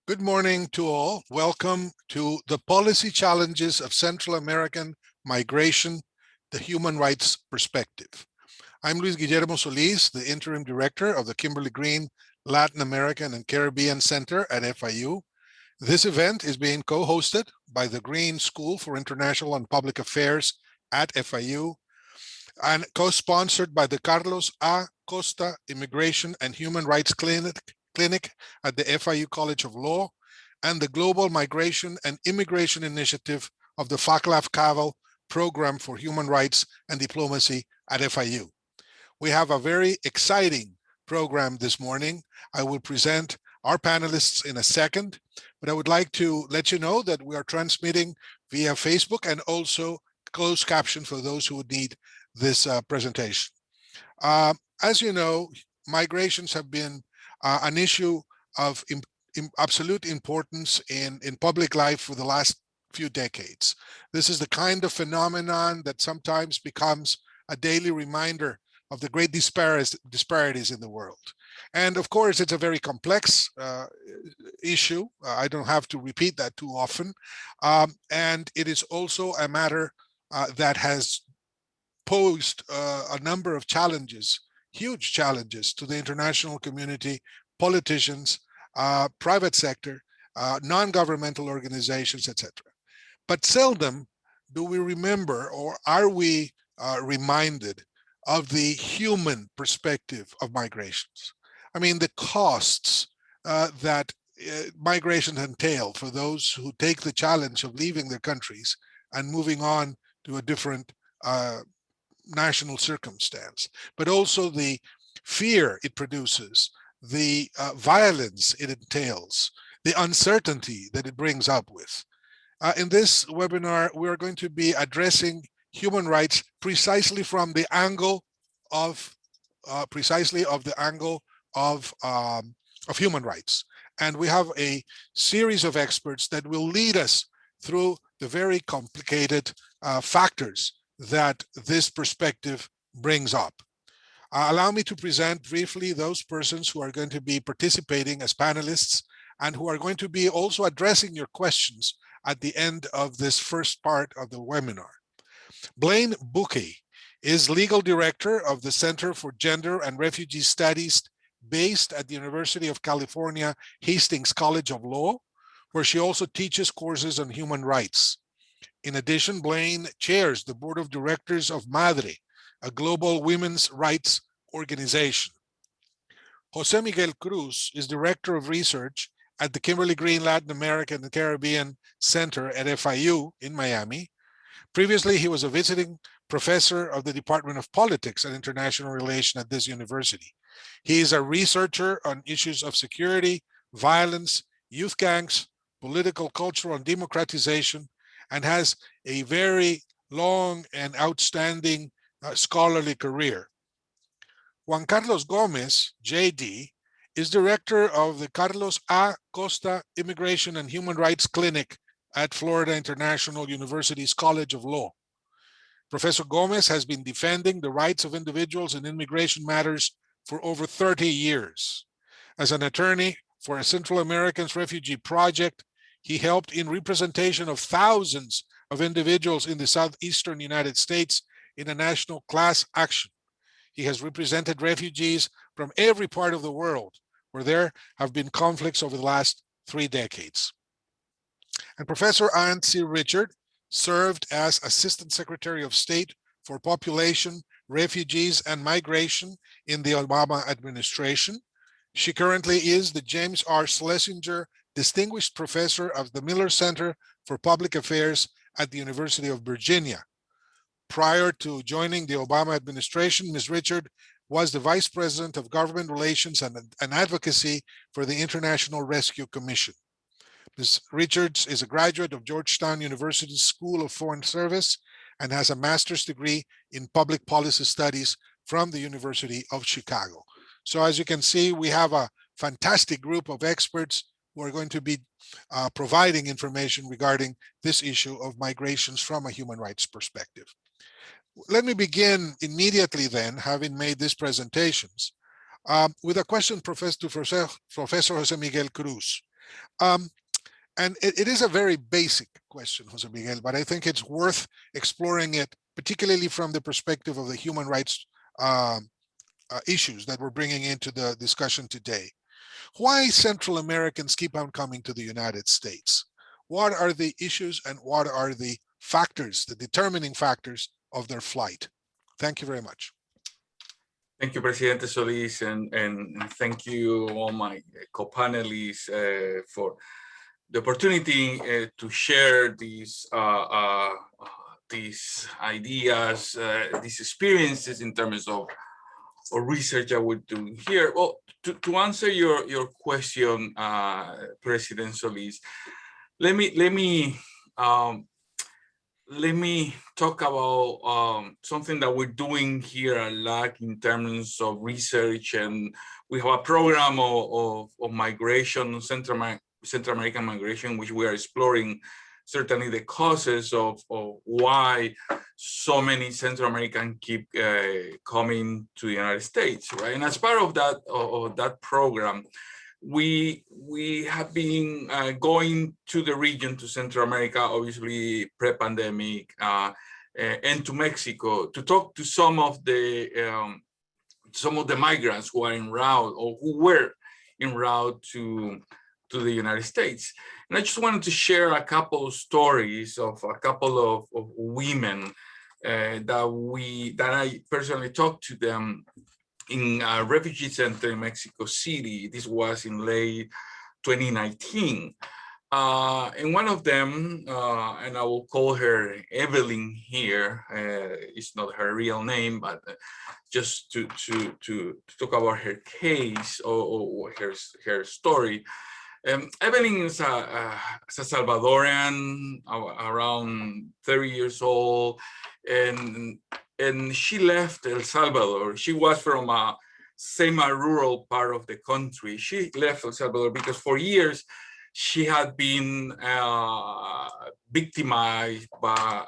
Good morning to all. Welcome to the Policy Challenges of Central American Migration, the Human Rights Perspective. I'm Luis Guillermo Solis, the Interim Director of the Kimberly Green Latin American and Caribbean Center at FIU. This event is being co-hosted by the Green School for International and Public Affairs at FIU and co-sponsored by the Carlos A. Costa Immigration and Human Rights Clinic at the FIU College of Law and the Global Migration and Immigration Initiative of the Václav Havel Program for Human Rights and Diplomacy at FIU. We have a very exciting program this morning. I will present our panelists in a second, but I would like to let you know that we are transmitting via Facebook and also closed caption for those who would need this presentation. As you know, migrations have been an issue of absolute importance in public life for the last few decades. This is the kind of phenomenon that sometimes becomes a daily reminder of the great disparities in the world. And of course, it's a very complex issue. I don't have to repeat that too often. And it is also a matter that has posed a number of challenges, huge challenges to the international community, politicians, private sector, non-governmental organizations, etc. But seldom do we remember, or are we reminded of the human perspective of migrations. I mean, the costs that migration entail for those who take the challenge of leaving their countries and moving on to a different national circumstance, but also the fear it produces, the violence it entails, the uncertainty that it brings up with. In this webinar, we are going to be addressing human rights precisely from the angle of human rights. And we have a series of experts that will lead us through the very complicated factors that this perspective brings up. Allow me to present briefly those persons who are going to be participating as panelists and who are going to be also addressing your questions at the end of this first part of the webinar. Blaine Buckey is legal director of the Center for Gender and Refugee Studies based at the University of California, Hastings College of Law, where she also teaches courses on human rights. In addition, Blaine chairs the board of directors of MADRE, a global women's rights organization. Jose Miguel Cruz is director of research at the Kimberly Green Latin American and Caribbean Center at FIU in Miami. Previously, he was a visiting professor of the Department of Politics and International Relations at this university. He is a researcher on issues of security, violence, youth gangs, political, cultural, and democratization, and has a very long and outstanding scholarly career. Juan Carlos Gomez, JD, is director of the Carlos A. Costa Immigration and Human Rights Clinic at Florida International University's College of Law. Professor Gomez has been defending the rights of individuals in immigration matters for over 30 years. As an attorney for a Central Americans Refugee Project, he helped in representation of thousands of individuals in the southeastern United States in a national class action. He has represented refugees from every part of the world where there have been conflicts over the last 3 decades. And Professor Ann C. Richard served as Assistant Secretary of State for Population, Refugees, and Migration in the Obama administration. She currently is the James R. Schlesinger Distinguished Professor of the Miller Center for Public Affairs at the University of Virginia. Prior to joining the Obama administration, Ms. Richard was the Vice President of Government Relations and Advocacy for the International Rescue Commission. Ms. Richards is a graduate of Georgetown University's School of Foreign Service and has a master's degree in public policy studies from the University of Chicago. So as you can see, we have a fantastic group of experts who are going to be providing information regarding this issue of migrations from a human rights perspective. Let me begin immediately then, having made these presentations, with a question to Professor Jose Miguel Cruz. And it is a very basic question, Jose Miguel, but I think it's worth exploring it, particularly from the perspective of the human rights issues that we're bringing into the discussion today. Why Central Americans keep on coming to the United States? What are the issues and what are the factors, the determining factors of their flight? Thank you very much. Thank you, Presidente Solis, and thank you all my co-panelists for the opportunity to share these ideas, these experiences in terms of research I would do here. Well, to answer your question, President Solis, let me talk about something that we're doing here a lot in terms of research, and we have a program of migration, Central American migration, which we are exploring certainly the causes of why so many Central Americans keep coming to the United States, right? And as part of that program, we have been going to the region, to Central America, obviously pre-pandemic, and to Mexico to talk to some of the migrants who are en route or who were en route to the United States. And I just wanted to share a couple of stories of a couple of women that I personally talked to them in a refugee center in Mexico City. This was in late 2019. And one of them, and I will call her Evelyn here, it's not her real name, but just to talk about her case or her story. Evelyn is a Salvadorian, around 30 years old, and she left El Salvador. She was from a semi-rural part of the country. She left El Salvador because for years she had been victimized by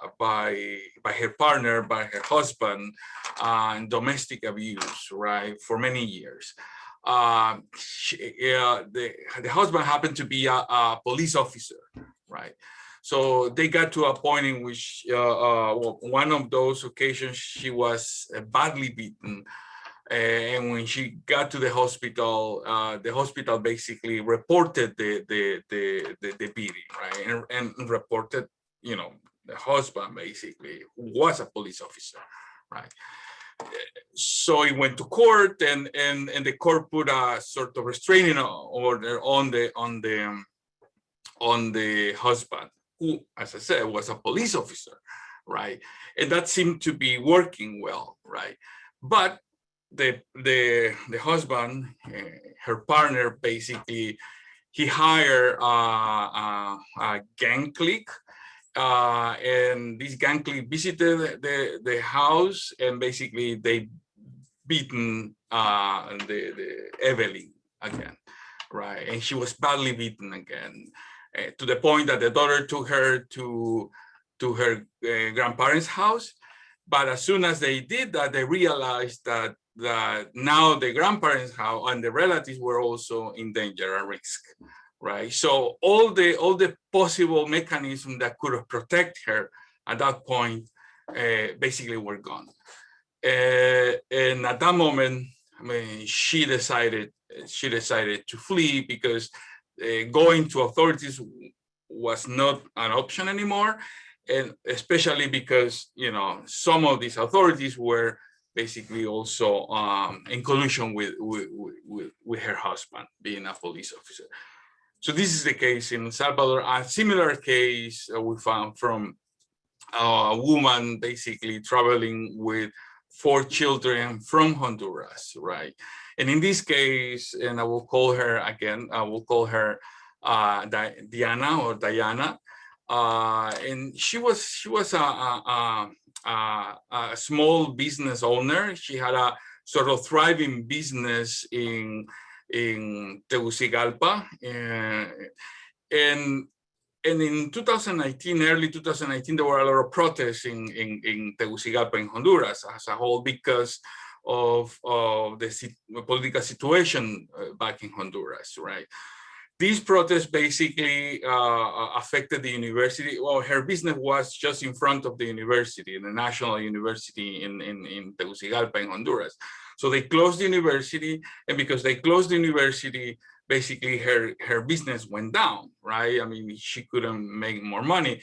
her partner, by her husband, and domestic abuse, right, for many years. The husband happened to be a police officer, right? So they got to a point in which one of those occasions she was badly beaten. And when she got to the hospital basically reported the beating, right? And reported, you know, the husband basically, who was a police officer, right? So he went to court, and the court put a sort of restraining order on the husband, who, as I said, was a police officer, right? And that seemed to be working well, right? But the husband, her partner, basically, he hired a gang clique. And this gang clique visited the house, and basically they beaten the Evelyn again, right? And she was badly beaten again, to the point that the daughter took her to her grandparents' house. But as soon as they did that, they realized that now the grandparents' house and the relatives were also in danger and risk. Right, so all the possible mechanisms that could have protected her at that point basically were gone. And at that moment, I mean, she decided to flee, because going to authorities was not an option anymore, and especially because, you know, some of these authorities were basically also in collusion with her husband, being a police officer. So this is the case in El Salvador. A similar case we found from a woman basically traveling with 4 children from Honduras, right? And in this case, and I will call her again, I will call her Diana or Diana. And she was a small business owner. She had a sort of thriving business in Tegucigalpa, and in 2019, early 2019, there were a lot of protests in Tegucigalpa, in Honduras as a whole, because of the political situation back in Honduras, right? these protests basically affected the university. Well, her business was just in front of the university, the National University in Tegucigalpa in Honduras. So they closed the university, and because they closed the university, basically her business went down, right? I mean, she couldn't make more money.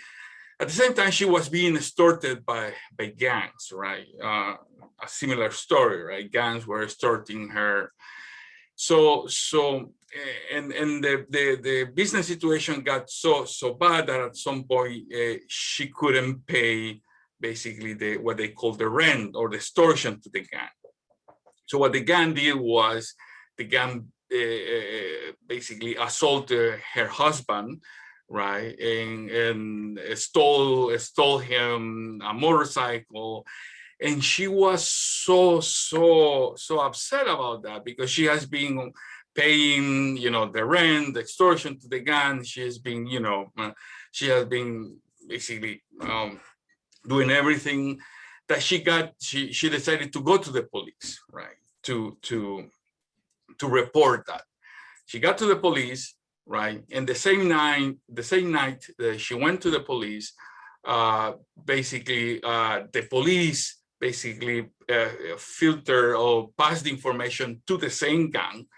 At the same time, she was being extorted by gangs, right? A similar story, right? Gangs were extorting her. And the business situation got so bad that at some point she couldn't pay basically what they call the rent or the extortion to the gang. So what the gang did was the gang basically assaulted her husband, right, and stole him a motorcycle. And she was so upset about that because she has been paying, the rent, the extortion to the gang. She has been, she has been basically doing everything that she got. She decided to go to the police, right, to report that. She got to the police, right, and the same night she went to the police. Basically, the police basically filter or pass the information to the same gang.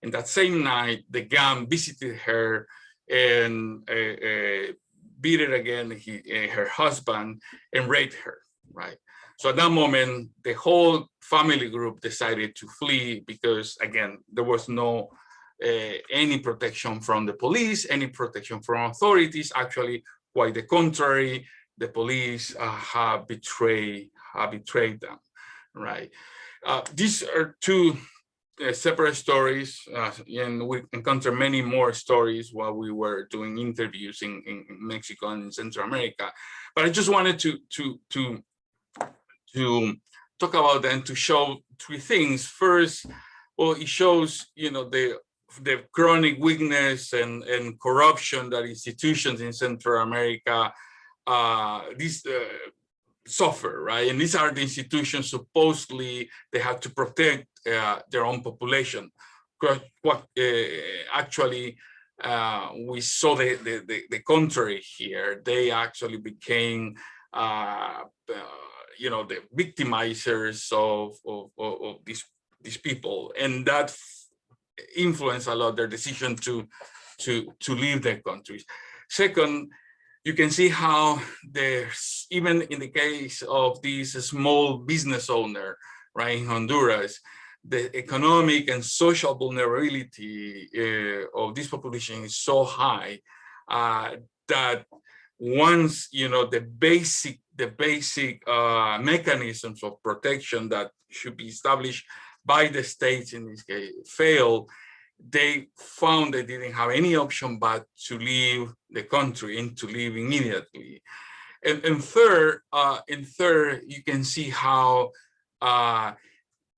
And that same night, the gang visited her and beat it again, her husband, and raped her, right? So at that moment, the whole family group decided to flee because, again, there was no any protection from the police, any protection from authorities. Actually, quite the contrary, the police have betrayed them, right? These are two separate stories, and we encountered many more stories while we were doing interviews in Mexico and in Central America. But I just wanted to talk about them to show three things. First, well, it shows the chronic weakness and corruption that institutions in Central America suffer, right? And these are the institutions supposedly they have to protect their own population. What actually we saw the contrary here. They actually became the victimizers of these people, and that influenced a lot their decision to leave their countries. Second, you can see how there's, even in the case of this small business owner, right, in Honduras, the economic and social vulnerability of this population is so high that once the basic mechanisms of protection that should be established by the states in this case fail, they found they didn't have any option but to leave the country and to leave immediately. And third, you can see how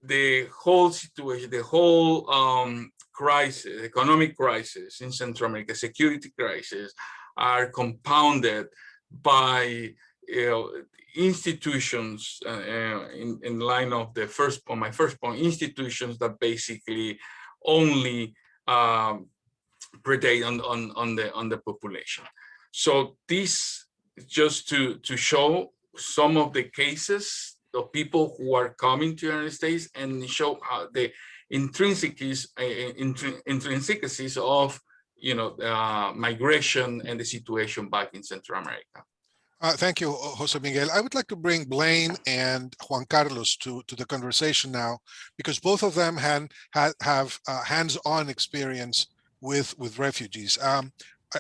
the whole situation, the whole crisis, economic crisis in Central America, security crisis, are compounded by institutions in line of my first point, institutions that basically only predate on the population. So this just to show some of the cases of people who are coming to the United States and show how the intrinsicies of migration and the situation back in Central America. Thank you, Jose Miguel. I would like to bring Blaine and Juan Carlos to the conversation now, because both of them have hands-on experience with refugees.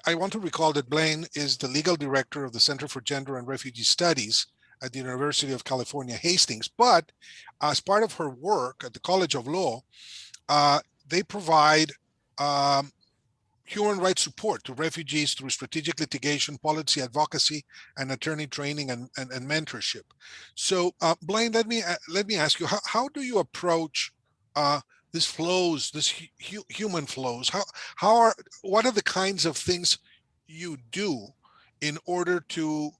I want to recall that Blaine is the legal director of the Center for Gender and Refugee Studies at the University of California, Hastings. But as part of her work at the College of Law, they provide human rights support to refugees through strategic litigation, policy advocacy, and attorney training and mentorship. So, Blaine, let me ask you, how do you approach this flows, this human flows? What are the kinds of things you do in order to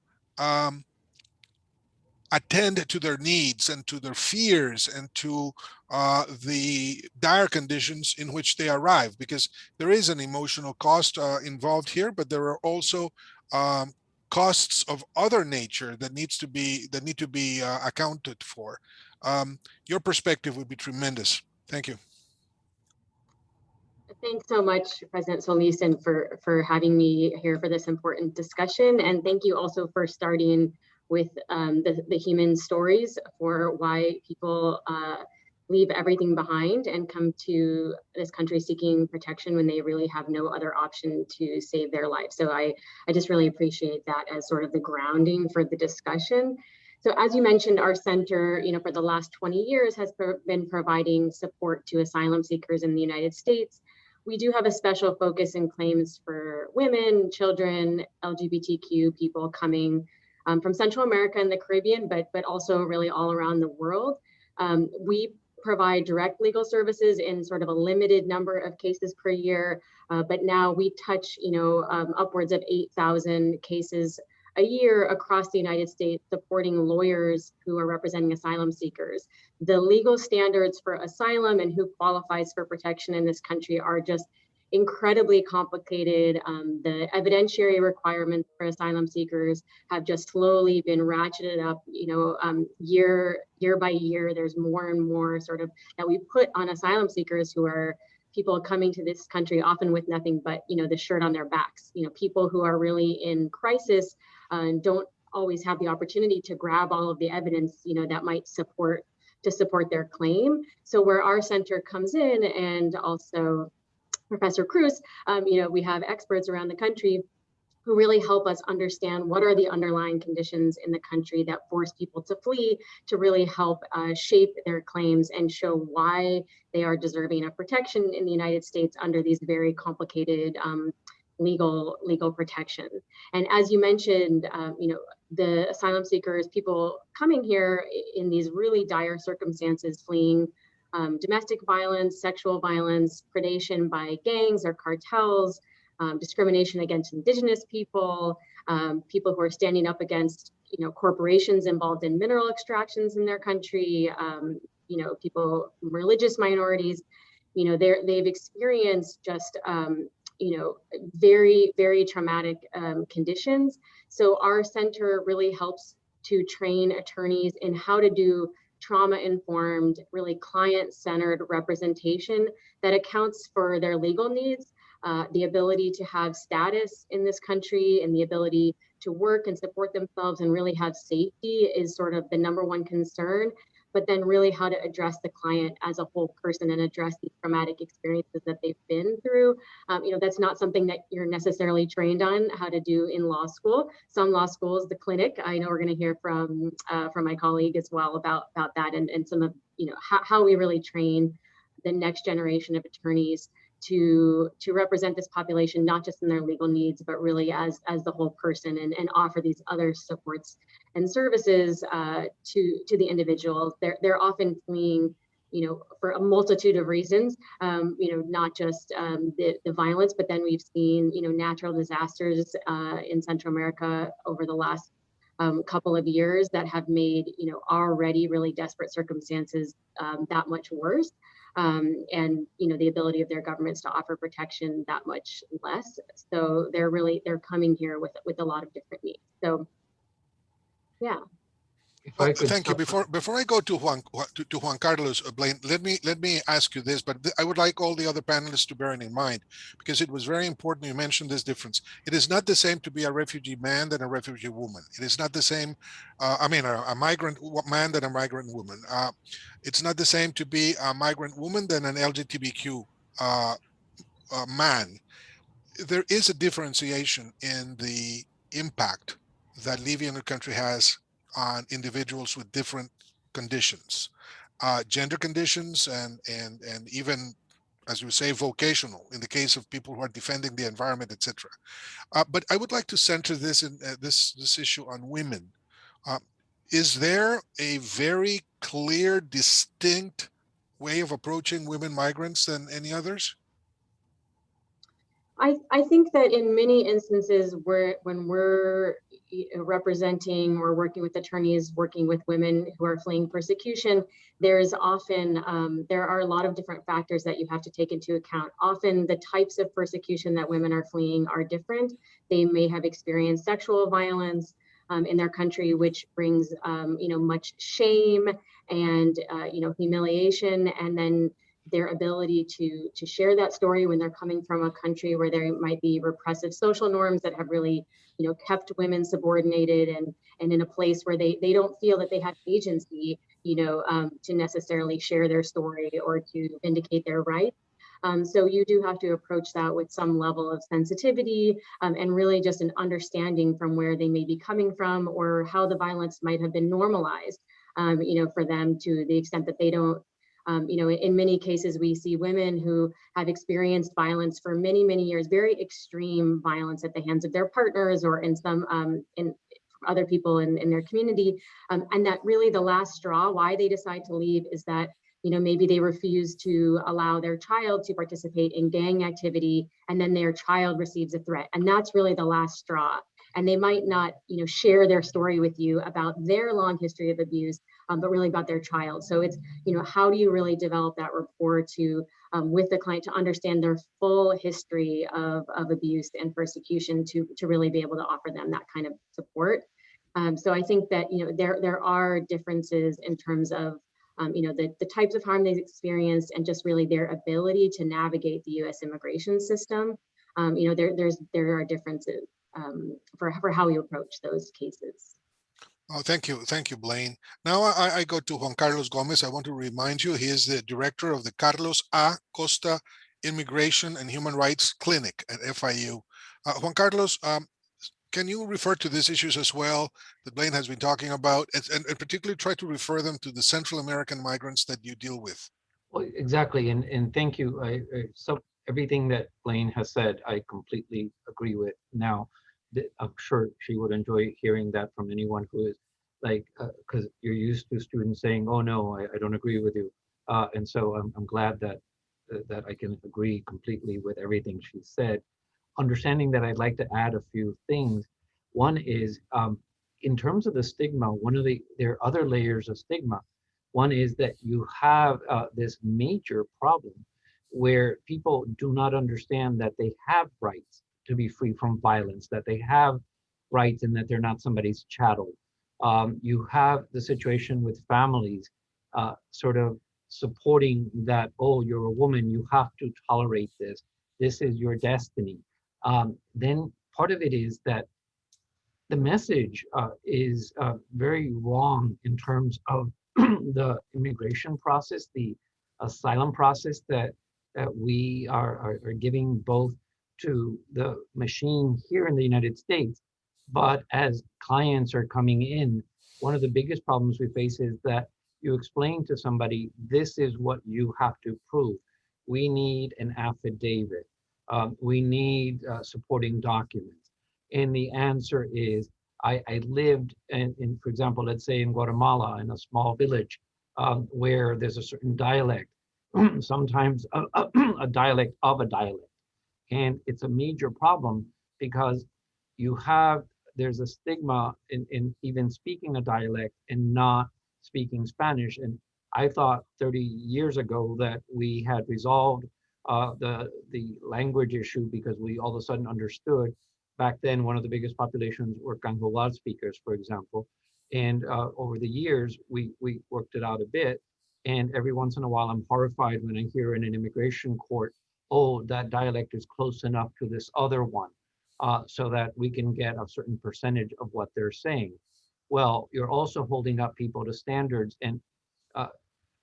attend to their needs and to their fears and to the dire conditions in which they arrive, because there is an emotional cost involved here, but there are also costs of other nature that need to be accounted for. Your perspective would be tremendous. Thank you. Thanks so much, President Solis, for having me here for this important discussion. And thank you also for starting with the human stories for why people leave everything behind and come to this country seeking protection when they really have no other option to save their life. So I just really appreciate that as sort of the grounding for the discussion. So as you mentioned, our center, for the last 20 years has been providing support to asylum seekers in the United States. We do have a special focus in claims for women, children, LGBTQ people coming from Central America and the Caribbean, but also really all around the world. We provide direct legal services in sort of a limited number of cases per year, but now we touch, upwards of 8,000 cases a year across the United States, supporting lawyers who are representing asylum seekers. The legal standards for asylum and who qualifies for protection in this country are just incredibly complicated. The evidentiary requirements for asylum seekers have just slowly been ratcheted up, year by year. There's more and more sort of that we put on asylum seekers who are people coming to this country often with nothing but, the shirt on their backs, people who are really in crisis and don't always have the opportunity to grab all of the evidence, that might support their claim. So where our center comes in, and also Professor Cruz, we have experts around the country who really help us understand what are the underlying conditions in the country that force people to flee, to really help shape their claims and show why they are deserving of protection in the United States under these very complicated legal protection. And as you mentioned, the asylum seekers, people coming here in these really dire circumstances, fleeing domestic violence, sexual violence, predation by gangs or cartels, discrimination against indigenous people, people who are standing up against, corporations involved in mineral extractions in their country, people, religious minorities, they've experienced just, very, very traumatic conditions. So our center really helps to train attorneys in how to do trauma-informed, really client-centered representation that accounts for their legal needs, the ability to have status in this country, and the ability to work and support themselves and really have safety is sort of the number one concern, but then really how to address the client as a whole person and address the traumatic experiences that they've been through. That's not something that you're necessarily trained on how to do in law school. Some law schools, the clinic, I know we're going to hear from my colleague as well about that, and some of, how we really train the next generation of attorneys to represent this population, not just in their legal needs, but really as the whole person, and offer these other supports and services to the individuals. They're often fleeing, for a multitude of reasons, not just the violence, but then we've seen, natural disasters in Central America over the last couple of years that have made, already really desperate circumstances that much worse. And the ability of their governments to offer protection that much less. So they're coming here with a lot of different needs. So yeah. Thank you. Before I go to Juan Carlos, Blaine, let me ask you this, but I would like all the other panelists to bear it in mind, because it was very important you mentioned this difference. It is not the same to be a refugee man than a refugee woman. It is not the same, a migrant man than a migrant woman. It's not the same to be a migrant woman than an LGBTQ man. There is a differentiation in the impact that living in a country has on individuals with different conditions, gender conditions, and even, as you say, vocational, in the case of people who are defending the environment, etc. But I would like to center this in this issue on women. Is there a very clear, distinct way of approaching women migrants than any others? I think that in many instances when we're representing or working with attorneys, working with women who are fleeing persecution, there's often, there are a lot of different factors that you have to take into account. Often the types of persecution that women are fleeing are different. They may have experienced sexual violence in their country, which brings, much shame and, humiliation, and then their ability to share that story when they're coming from a country where there might be repressive social norms that have really, kept women subordinated and in a place where they don't feel that they have agency, to necessarily share their story or to vindicate their rights. So you do have to approach that with some level of sensitivity and really just an understanding from where they may be coming from or how the violence might have been normalized, for them to the extent that they don't. In many cases, we see women who have experienced violence for many, many years, very extreme violence at the hands of their partners or in some in other people in their community. And that really the last straw, why they decide to leave, is that maybe they refuse to allow their child to participate in gang activity, and then their child receives a threat. And that's really the last straw. And they might not, share their story with you about their long history of abuse, but really about their child. So it's, how do you really develop that rapport to with the client to understand their full history of abuse and persecution to really be able to offer them that kind of support. So I think that, there are differences in terms of the types of harm they've experienced and just really their ability to navigate the U.S. immigration system. There are differences for how you approach those cases. Oh, thank you, Blaine. Now I go to Juan Carlos Gomez. I want to remind you, he is the director of the Carlos A. Costa Immigration and Human Rights Clinic at FIU. Juan Carlos, can you refer to these issues as well that Blaine has been talking about, and particularly try to refer them to the Central American migrants that you deal with? Well, exactly, and thank you. So everything that Blaine has said, I completely agree with. Now, I'm sure she would enjoy hearing that from anyone who is like, because you're used to students saying, "Oh no, I don't agree with you," and so I'm glad that I can agree completely with everything she said. Understanding that, I'd like to add a few things. One is, in terms of the stigma, there are other layers of stigma. One is that you have this major problem where people do not understand that they have rights to be free from violence, that they have rights and that they're not somebody's chattel. You have the situation with families sort of supporting that, oh, you're a woman, you have to tolerate this. This is your destiny. Then part of it is that the message is very wrong in terms of the immigration process, the asylum process that we are giving both to the machine here in the United States, but as clients are coming in, one of the biggest problems we face is that you explain to somebody, this is what you have to prove. We need an affidavit. We need supporting documents. And the answer is, I lived in, for example, let's say in Guatemala, in a small village where there's a certain dialect, sometimes a dialect of a dialect. And it's a major problem because there's a stigma in even speaking a dialect and not speaking Spanish. And I thought 30 years ago that we had resolved the language issue because we all of a sudden understood. Back then, one of the biggest populations were Canjoval speakers, for example. And over the years, we worked it out a bit. And every once in a while, I'm horrified when I hear in an immigration court, oh, that dialect is close enough to this other one, so that we can get a certain percentage of what they're saying. Well, you're also holding up people to standards. And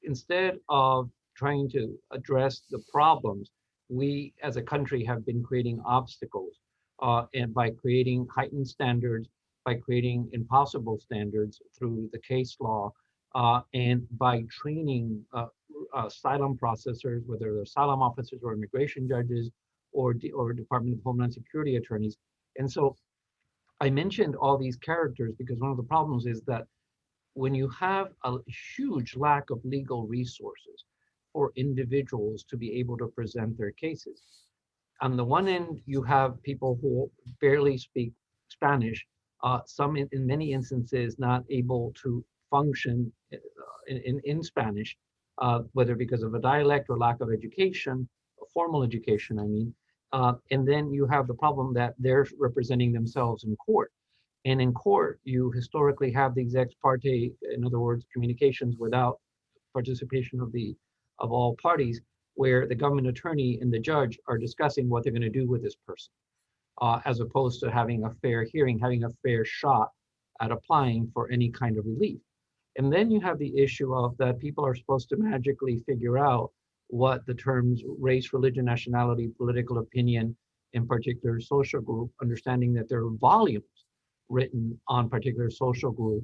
instead of trying to address the problems, we as a country have been creating obstacles. And by creating heightened standards, by creating impossible standards through the case law, and by training asylum processors, whether they're asylum officers or immigration judges or Department of Homeland Security attorneys. And so I mentioned all these characters because one of the problems is that when you have a huge lack of legal resources for individuals to be able to present their cases, on the one end, you have people who barely speak Spanish some in many instances not able to function in Spanish, whether because of a dialect or lack of education, formal education, I mean. And then you have the problem that they're representing themselves in court. And in court, you historically have these ex parte, in other words, communications without participation of all parties, where the government attorney and the judge are discussing what they're going to do with this person, as opposed to having a fair hearing, having a fair shot at applying for any kind of relief. And then you have the issue of that people are supposed to magically figure out what the terms race, religion, nationality, political opinion, in particular social group, understanding that there are volumes written on particular social group.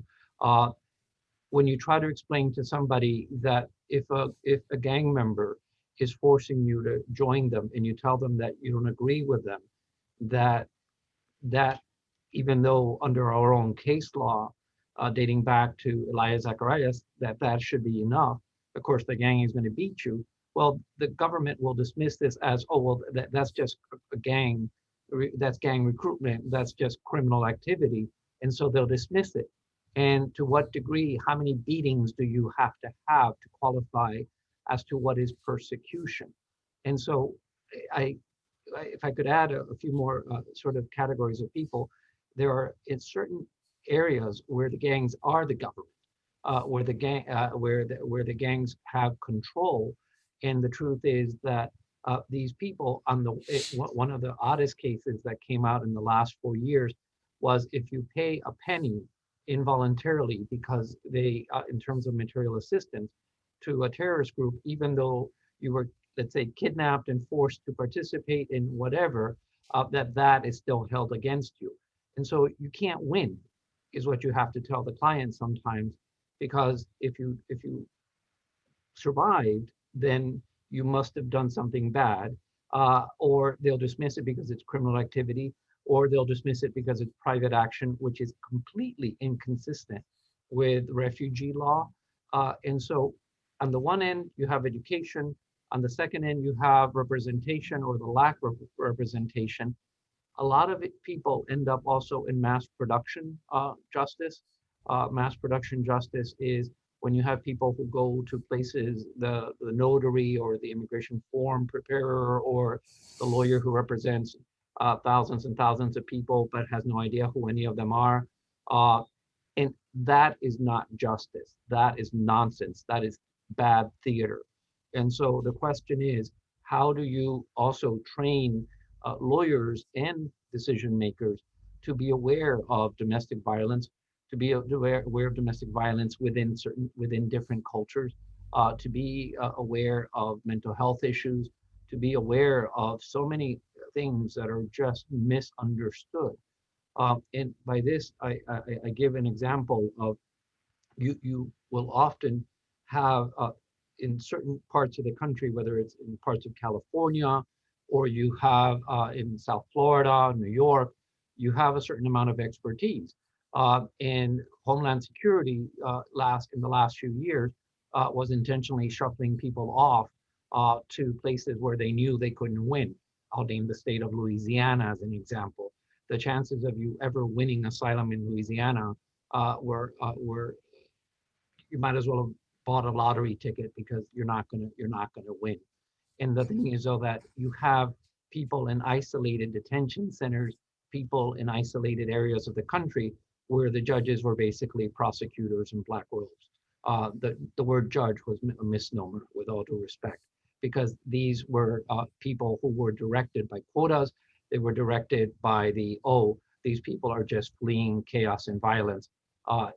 When you try to explain to somebody that if a gang member is forcing you to join them and you tell them that you don't agree with them, that even though under our own case law, dating back to Elias Zacharias, that should be enough. Of course, the gang is going to beat you. Well, the government will dismiss this as, oh, well, that's just a gang, that's gang recruitment, that's just criminal activity. And so they'll dismiss it. And to what degree, how many beatings do you have to qualify as to what is persecution? And so if I could add a few more sort of categories of people, there are in certain areas where the gangs are the government, where the gangs have control. And the truth is that these people one of the oddest cases that came out in the last 4 years was if you pay a penny involuntarily because they, in terms of material assistance to a terrorist group, even though you were, let's say, kidnapped and forced to participate in whatever, that is still held against you. And so you can't win, is what you have to tell the client sometimes, because if you survived, then you must have done something bad, or they'll dismiss it because it's criminal activity, or they'll dismiss it because it's private action, which is completely inconsistent with refugee law. And so on the one end, you have education. On the second end, you have representation or the lack of representation. A lot of people end up also in mass production justice. Mass production justice is when you have people who go to places, the notary or the immigration form preparer or the lawyer who represents thousands and thousands of people but has no idea who any of them are. And that is not justice. That is nonsense. That is bad theater. And so the question is, how do you also train lawyers and decision makers to be aware of domestic violence, to be aware of domestic violence within different cultures, to be aware of mental health issues, to be aware of so many things that are just misunderstood. And by this, I give an example of you will often have in certain parts of the country, whether it's in parts of California or you have in South Florida, New York, you have a certain amount of expertise. And Homeland Security in the last few years was intentionally shuffling people off to places where they knew they couldn't win. I'll name the state of Louisiana as an example. The chances of you ever winning asylum in Louisiana were you might as well have bought a lottery ticket because you're not gonna win. And the thing is, though, that you have people in isolated detention centers, people in isolated areas of the country where the judges were basically prosecutors in black robes. The word judge was a misnomer, with all due respect, because these were people who were directed by quotas. They were directed by these people are just fleeing chaos and violence.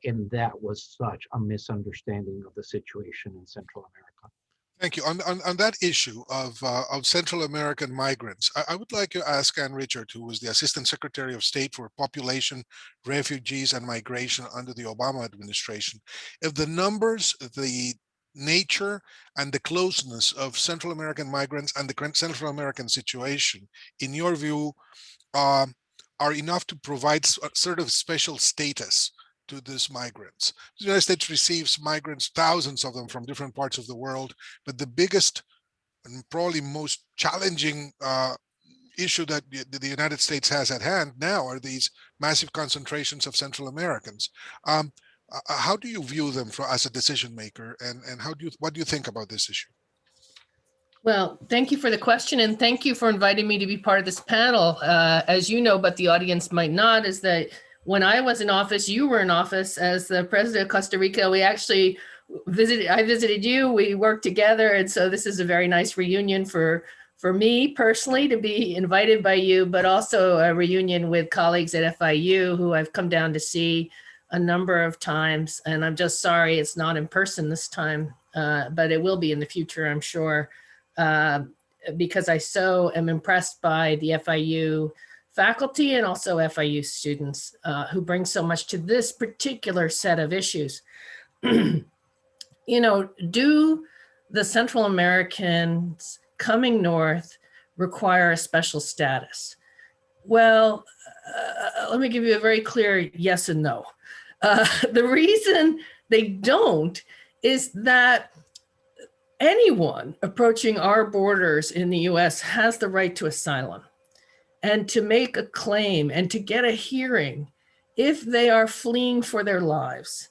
And that was such a misunderstanding of the situation in Central America. Thank you. On that issue of Central American migrants, I would like to ask Ann Richard, who was the Assistant Secretary of State for Population, Refugees, and Migration under the Obama administration, if the numbers, the nature, and the closeness of Central American migrants and the Central American situation, in your view, are enough to provide sort of special status to these migrants. The United States receives migrants, thousands of them from different parts of the world, but the biggest and probably most challenging issue that the United States has at hand now are these massive concentrations of Central Americans. How do you view them as a decision maker, and what do you think about this issue? Well, thank you for the question, and thank you for inviting me to be part of this panel. As you know, but the audience might not, is that when I was in office, you were in office as the president of Costa Rica. We actually I visited you, we worked together, and so this is a very nice reunion for me personally to be invited by you, but also a reunion with colleagues at FIU who I've come down to see a number of times, and I'm just sorry it's not in person this time, but it will be in the future, I'm sure. Because I so am impressed by the FIU faculty and also FIU students who bring so much to this particular set of issues. You know, do the Central Americans coming north require a special status? Well, let me give you a very clear yes and no. The reason they don't is that anyone approaching our borders in the US has the right to asylum and to make a claim and to get a hearing if they are fleeing for their lives.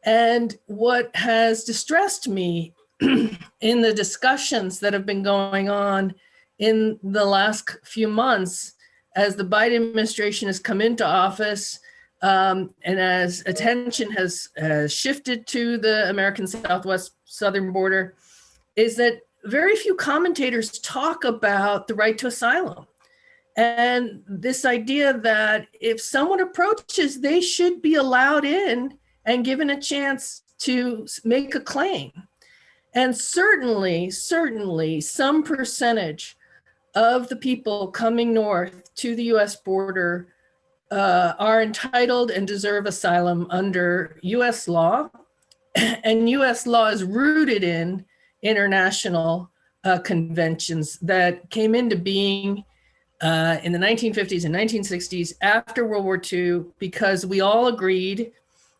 And what has distressed me in the discussions that have been going on in the last few months as the Biden administration has come into office and as attention has shifted to the American Southwest southern border, is that very few commentators talk about the right to asylum. And this idea that if someone approaches, they should be allowed in and given a chance to make a claim. And certainly some percentage of the people coming north to the US border are entitled and deserve asylum under US law. And US law is rooted in international conventions that came into being in the 1950s and 1960s after World War II, because we all agreed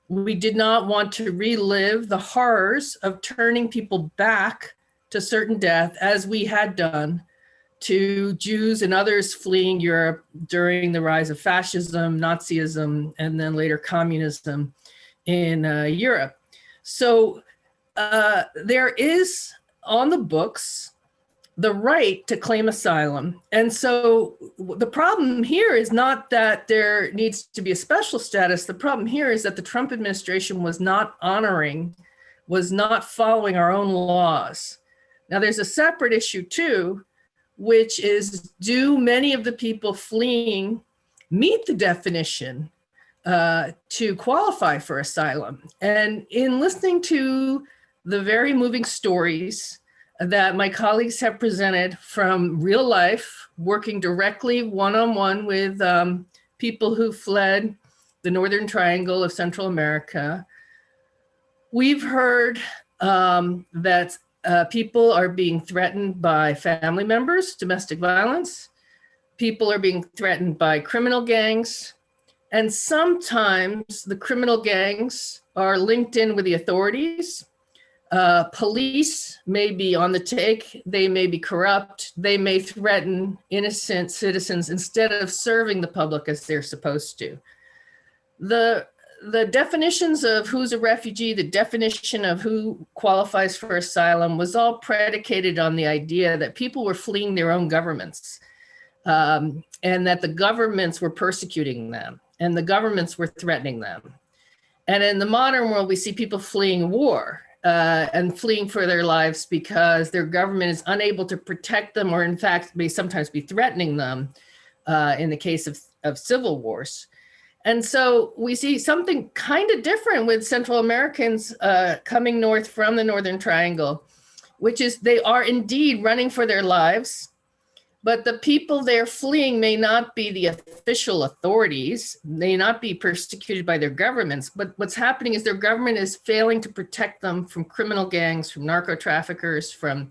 we did not want to relive the horrors of turning people back to certain death, as we had done to Jews and others fleeing Europe during the rise of fascism, Nazism, and then later communism in Europe. So there is on the books the right to claim asylum. And so the problem here is not that there needs to be a special status. The problem here is that the Trump administration was not following our own laws. Now there's a separate issue too, which is, do many of the people fleeing meet the definition to qualify for asylum? And in listening to the very moving stories that my colleagues have presented from real life, working directly one-on-one with people who fled the Northern Triangle of Central America, we've heard that people are being threatened by family members, domestic violence. People are being threatened by criminal gangs. And sometimes the criminal gangs are linked in with the authorities. Police may be on the take, they may be corrupt, they may threaten innocent citizens instead of serving the public as they're supposed to. The definitions of who's a refugee, the definition of who qualifies for asylum was all predicated on the idea that people were fleeing their own governments and that the governments were persecuting them and the governments were threatening them. And in the modern world, we see people fleeing war. And fleeing for their lives because their government is unable to protect them, or in fact may sometimes be threatening them in the case of civil wars. And so we see something kind of different with Central Americans coming north from the Northern Triangle, which is they are indeed running for their lives, but the people they're fleeing may not be the official authorities, may not be persecuted by their governments, but what's happening is their government is failing to protect them from criminal gangs, from narco traffickers, from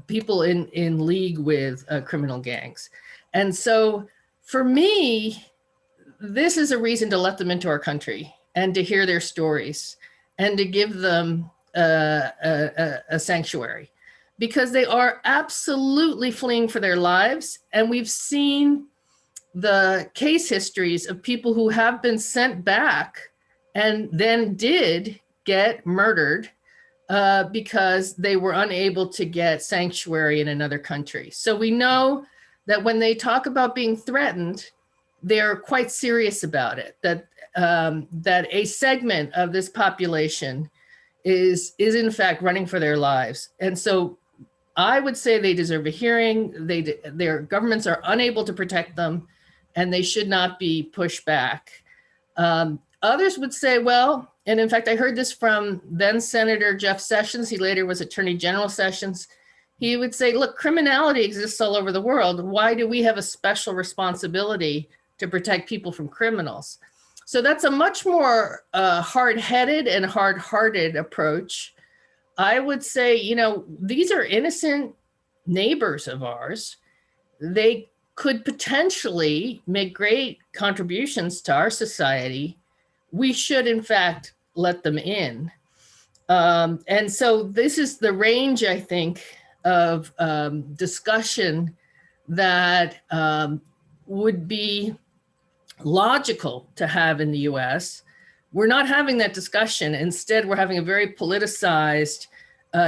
people in league with criminal gangs. And so for me, this is a reason to let them into our country and to hear their stories and to give them a sanctuary. because they are absolutely fleeing for their lives. And we've seen the case histories of people who have been sent back and then did get murdered because they were unable to get sanctuary in another country. So we know that when they talk about being threatened, they're quite serious about it, that that a segment of this population is in fact running for their lives. And so I would say they deserve a hearing. Their governments are unable to protect them, and they should not be pushed back. Others would say, well, and in fact, I heard this from then Senator Jeff Sessions. He later was Attorney General Sessions. He would say, look, criminality exists all over the world. Why do we have a special responsibility to protect people from criminals? So that's a much more hard-headed and hard-hearted approach. I would say, you know, these are innocent neighbors of ours. They could potentially make great contributions to our society. We should, in fact, let them in. And so this is the range, I think, of discussion that would be logical to have in the US. We're not having that discussion. Instead, we're having a very politicized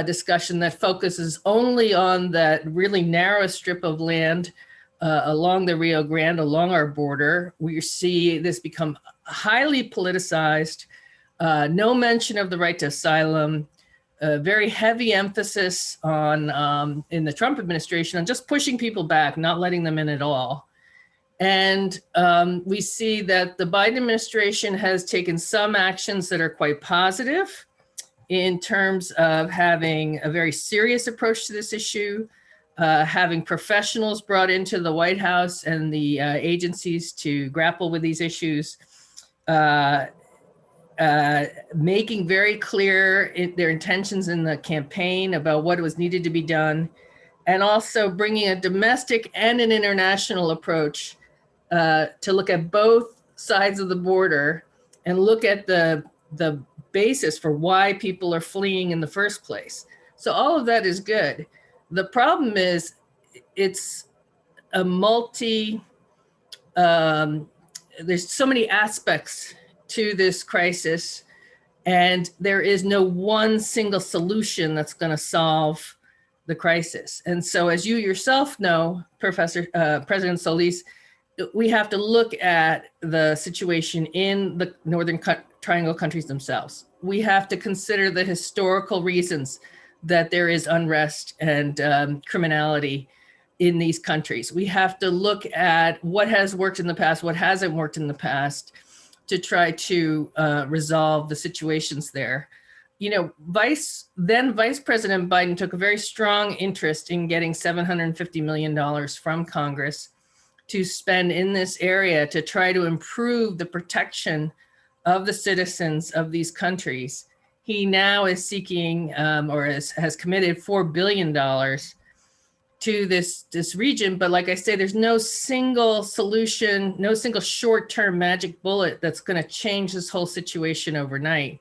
discussion that focuses only on that really narrow strip of land along the Rio Grande, along our border. We see this become highly politicized, no mention of the right to asylum, very heavy emphasis on, in the Trump administration, on just pushing people back, not letting them in at all. And we see that the Biden administration has taken some actions that are quite positive in terms of having a very serious approach to this issue, having professionals brought into the White House and the agencies to grapple with these issues, making very clear their intentions in the campaign about what was needed to be done, and also bringing a domestic and an international approach to look at both sides of the border and look at the basis for why people are fleeing in the first place. So all of that is good. The problem is it's a there's so many aspects to this crisis, and there is no one single solution that's going to solve the crisis. And so as you yourself know, President Solis, we have to look at the situation in the Northern Triangle countries themselves. We have to consider the historical reasons that there is unrest and criminality in these countries. We have to look at what has worked in the past, what hasn't worked in the past, to try to resolve the situations there. You know, Vice President Biden took a very strong interest in getting $750 million from Congress to spend in this area to try to improve the protection of the citizens of these countries. He now is seeking has committed $4 billion to this region. But like I say, there's no single solution, no single short-term magic bullet that's going to change this whole situation overnight.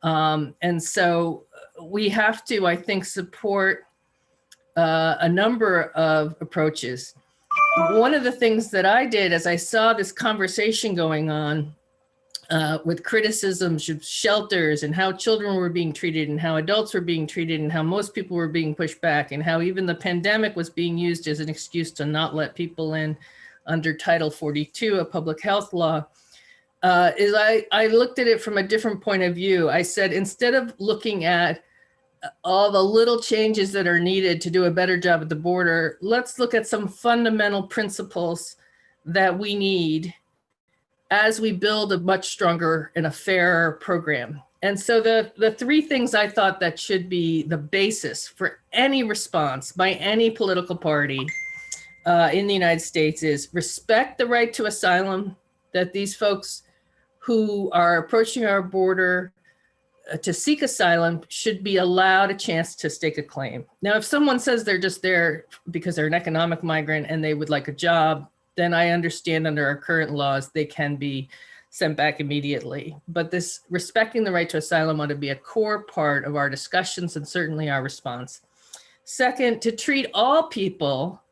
And so we have to, I think, support a number of approaches. One of the things that I did as I saw this conversation going on with criticisms of shelters and how children were being treated and how adults were being treated and how most people were being pushed back and how even the pandemic was being used as an excuse to not let people in under Title 42, a public health law, is I looked at it from a different point of view. I said, instead of looking at all the little changes that are needed to do a better job at the border, let's look at some fundamental principles that we need as we build a much stronger and a fairer program. And so the three things I thought that should be the basis for any response by any political party in the United States is respect the right to asylum, that these folks who are approaching our border to seek asylum should be allowed a chance to stake a claim. Now, if someone says they're just there because they're an economic migrant and they would like a job, then I understand under our current laws, they can be sent back immediately. But this respecting the right to asylum ought to be a core part of our discussions and certainly our response. Second, to treat all people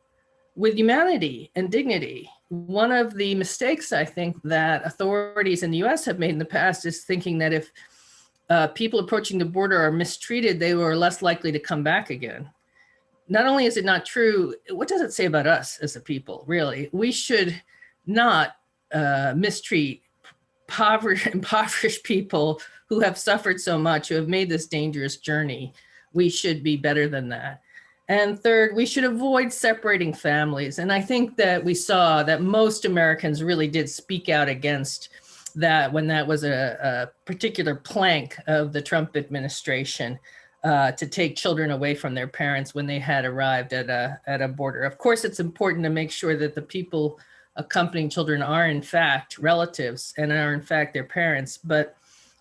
with humanity and dignity. One of the mistakes I think that authorities in the US have made in the past is thinking that if people approaching the border are mistreated, they were less likely to come back again. Not only is it not true, what does it say about us as a people, really? We should not mistreat impoverished people who have suffered so much, who have made this dangerous journey. We should be better than that. And third, we should avoid separating families. And I think that we saw that most Americans really did speak out against that when that was a particular plank of the Trump administration, to take children away from their parents when they had arrived at a border. Of course, it's important to make sure that the people accompanying children are in fact relatives and are in fact their parents, but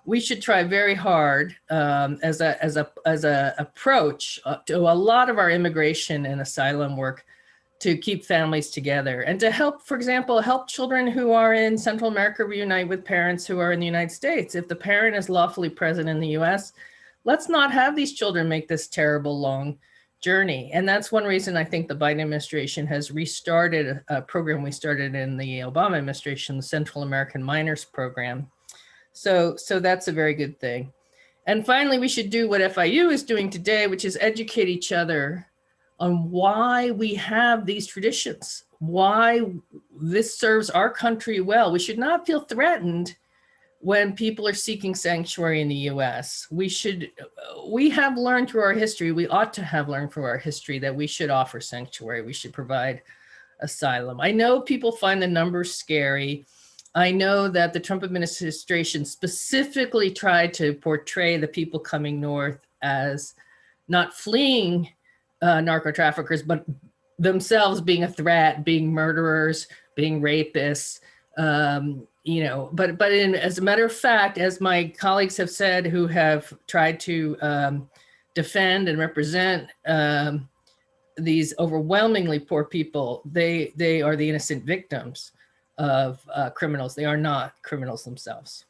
we should try very hard as a approach to a lot of our immigration and asylum work to keep families together and to help, for example, help children who are in Central America reunite with parents who are in the United States. If the parent is lawfully present in the US, let's not have these children make this terrible long journey. And that's one reason I think the Biden administration has restarted a program we started in the Obama administration, the Central American Minors Program. So that's a very good thing. And finally, we should do what FIU is doing today, which is educate each other on why we have these traditions, why this serves our country well. We should not feel threatened when people are seeking sanctuary in the US. We have learned through our history, we ought to have learned through our history that we should offer sanctuary, we should provide asylum. I know people find the numbers scary. I know that the Trump administration specifically tried to portray the people coming north as not fleeing narco traffickers, but themselves being a threat, being murderers, being rapists. But as a matter of fact, as my colleagues have said, who have tried to defend and represent these overwhelmingly poor people, they are the innocent victims of criminals. They are not criminals themselves.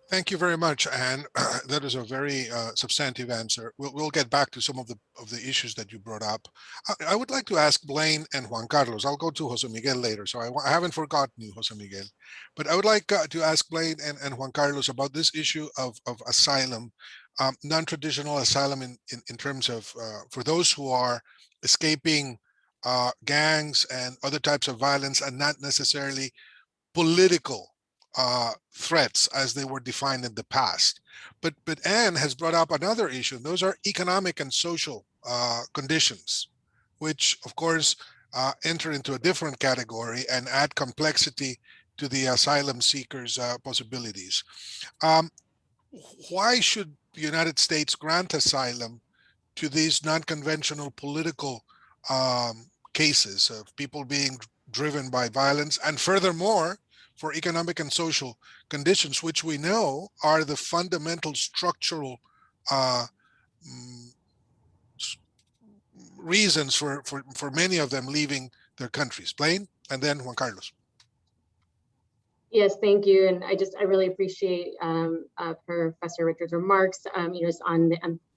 Thank you very much, Anne. That is a very substantive answer. We'll get back to some of the issues that you brought up. I would like to ask Blaine and Juan Carlos. I'll go to Jose Miguel later, so I haven't forgotten you, Jose Miguel. But I would like to ask Blaine and Juan Carlos about this issue of asylum, non-traditional asylum in terms of for those who are escaping gangs and other types of violence and not necessarily political threats as they were defined in the past. But Anne has brought up another issue. Those are economic and social conditions, which of course enter into a different category and add complexity to the asylum seekers' possibilities. Why should the United States grant asylum to these non-conventional political cases of people being driven by violence, and furthermore, for economic and social conditions, which we know are the fundamental structural reasons for many of them leaving their countries? Blaine, and then Juan Carlos. Yes, thank you. And I really appreciate Professor Richard's remarks, just on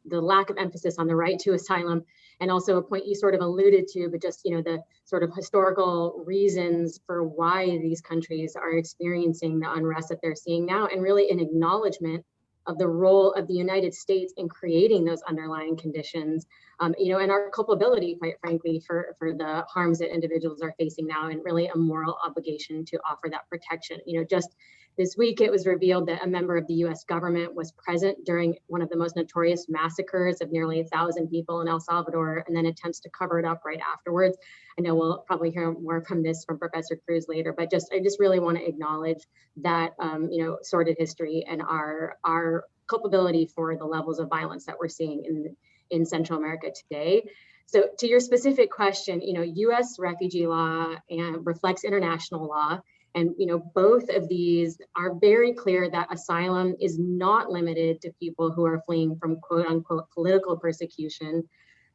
the lack of emphasis on the right to asylum, and also a point you sort of alluded to, but just, the sort of historical reasons for why these countries are experiencing the unrest that they're seeing now, and really an acknowledgement of the role of the United States in creating those underlying conditions, and our culpability, quite frankly, for the harms that individuals are facing now, and really a moral obligation to offer that protection. Just this week, it was revealed that a member of the U.S. government was present during one of the most notorious massacres of nearly 1,000 people in El Salvador, and then attempts to cover it up right afterwards. I know we'll probably hear more from this from Professor Cruz later, but I just really want to acknowledge that, sordid history and our culpability for the levels of violence that we're seeing in Central America today. So to your specific question, U.S. refugee law reflects international law. And both of these are very clear that asylum is not limited to people who are fleeing from quote unquote political persecution.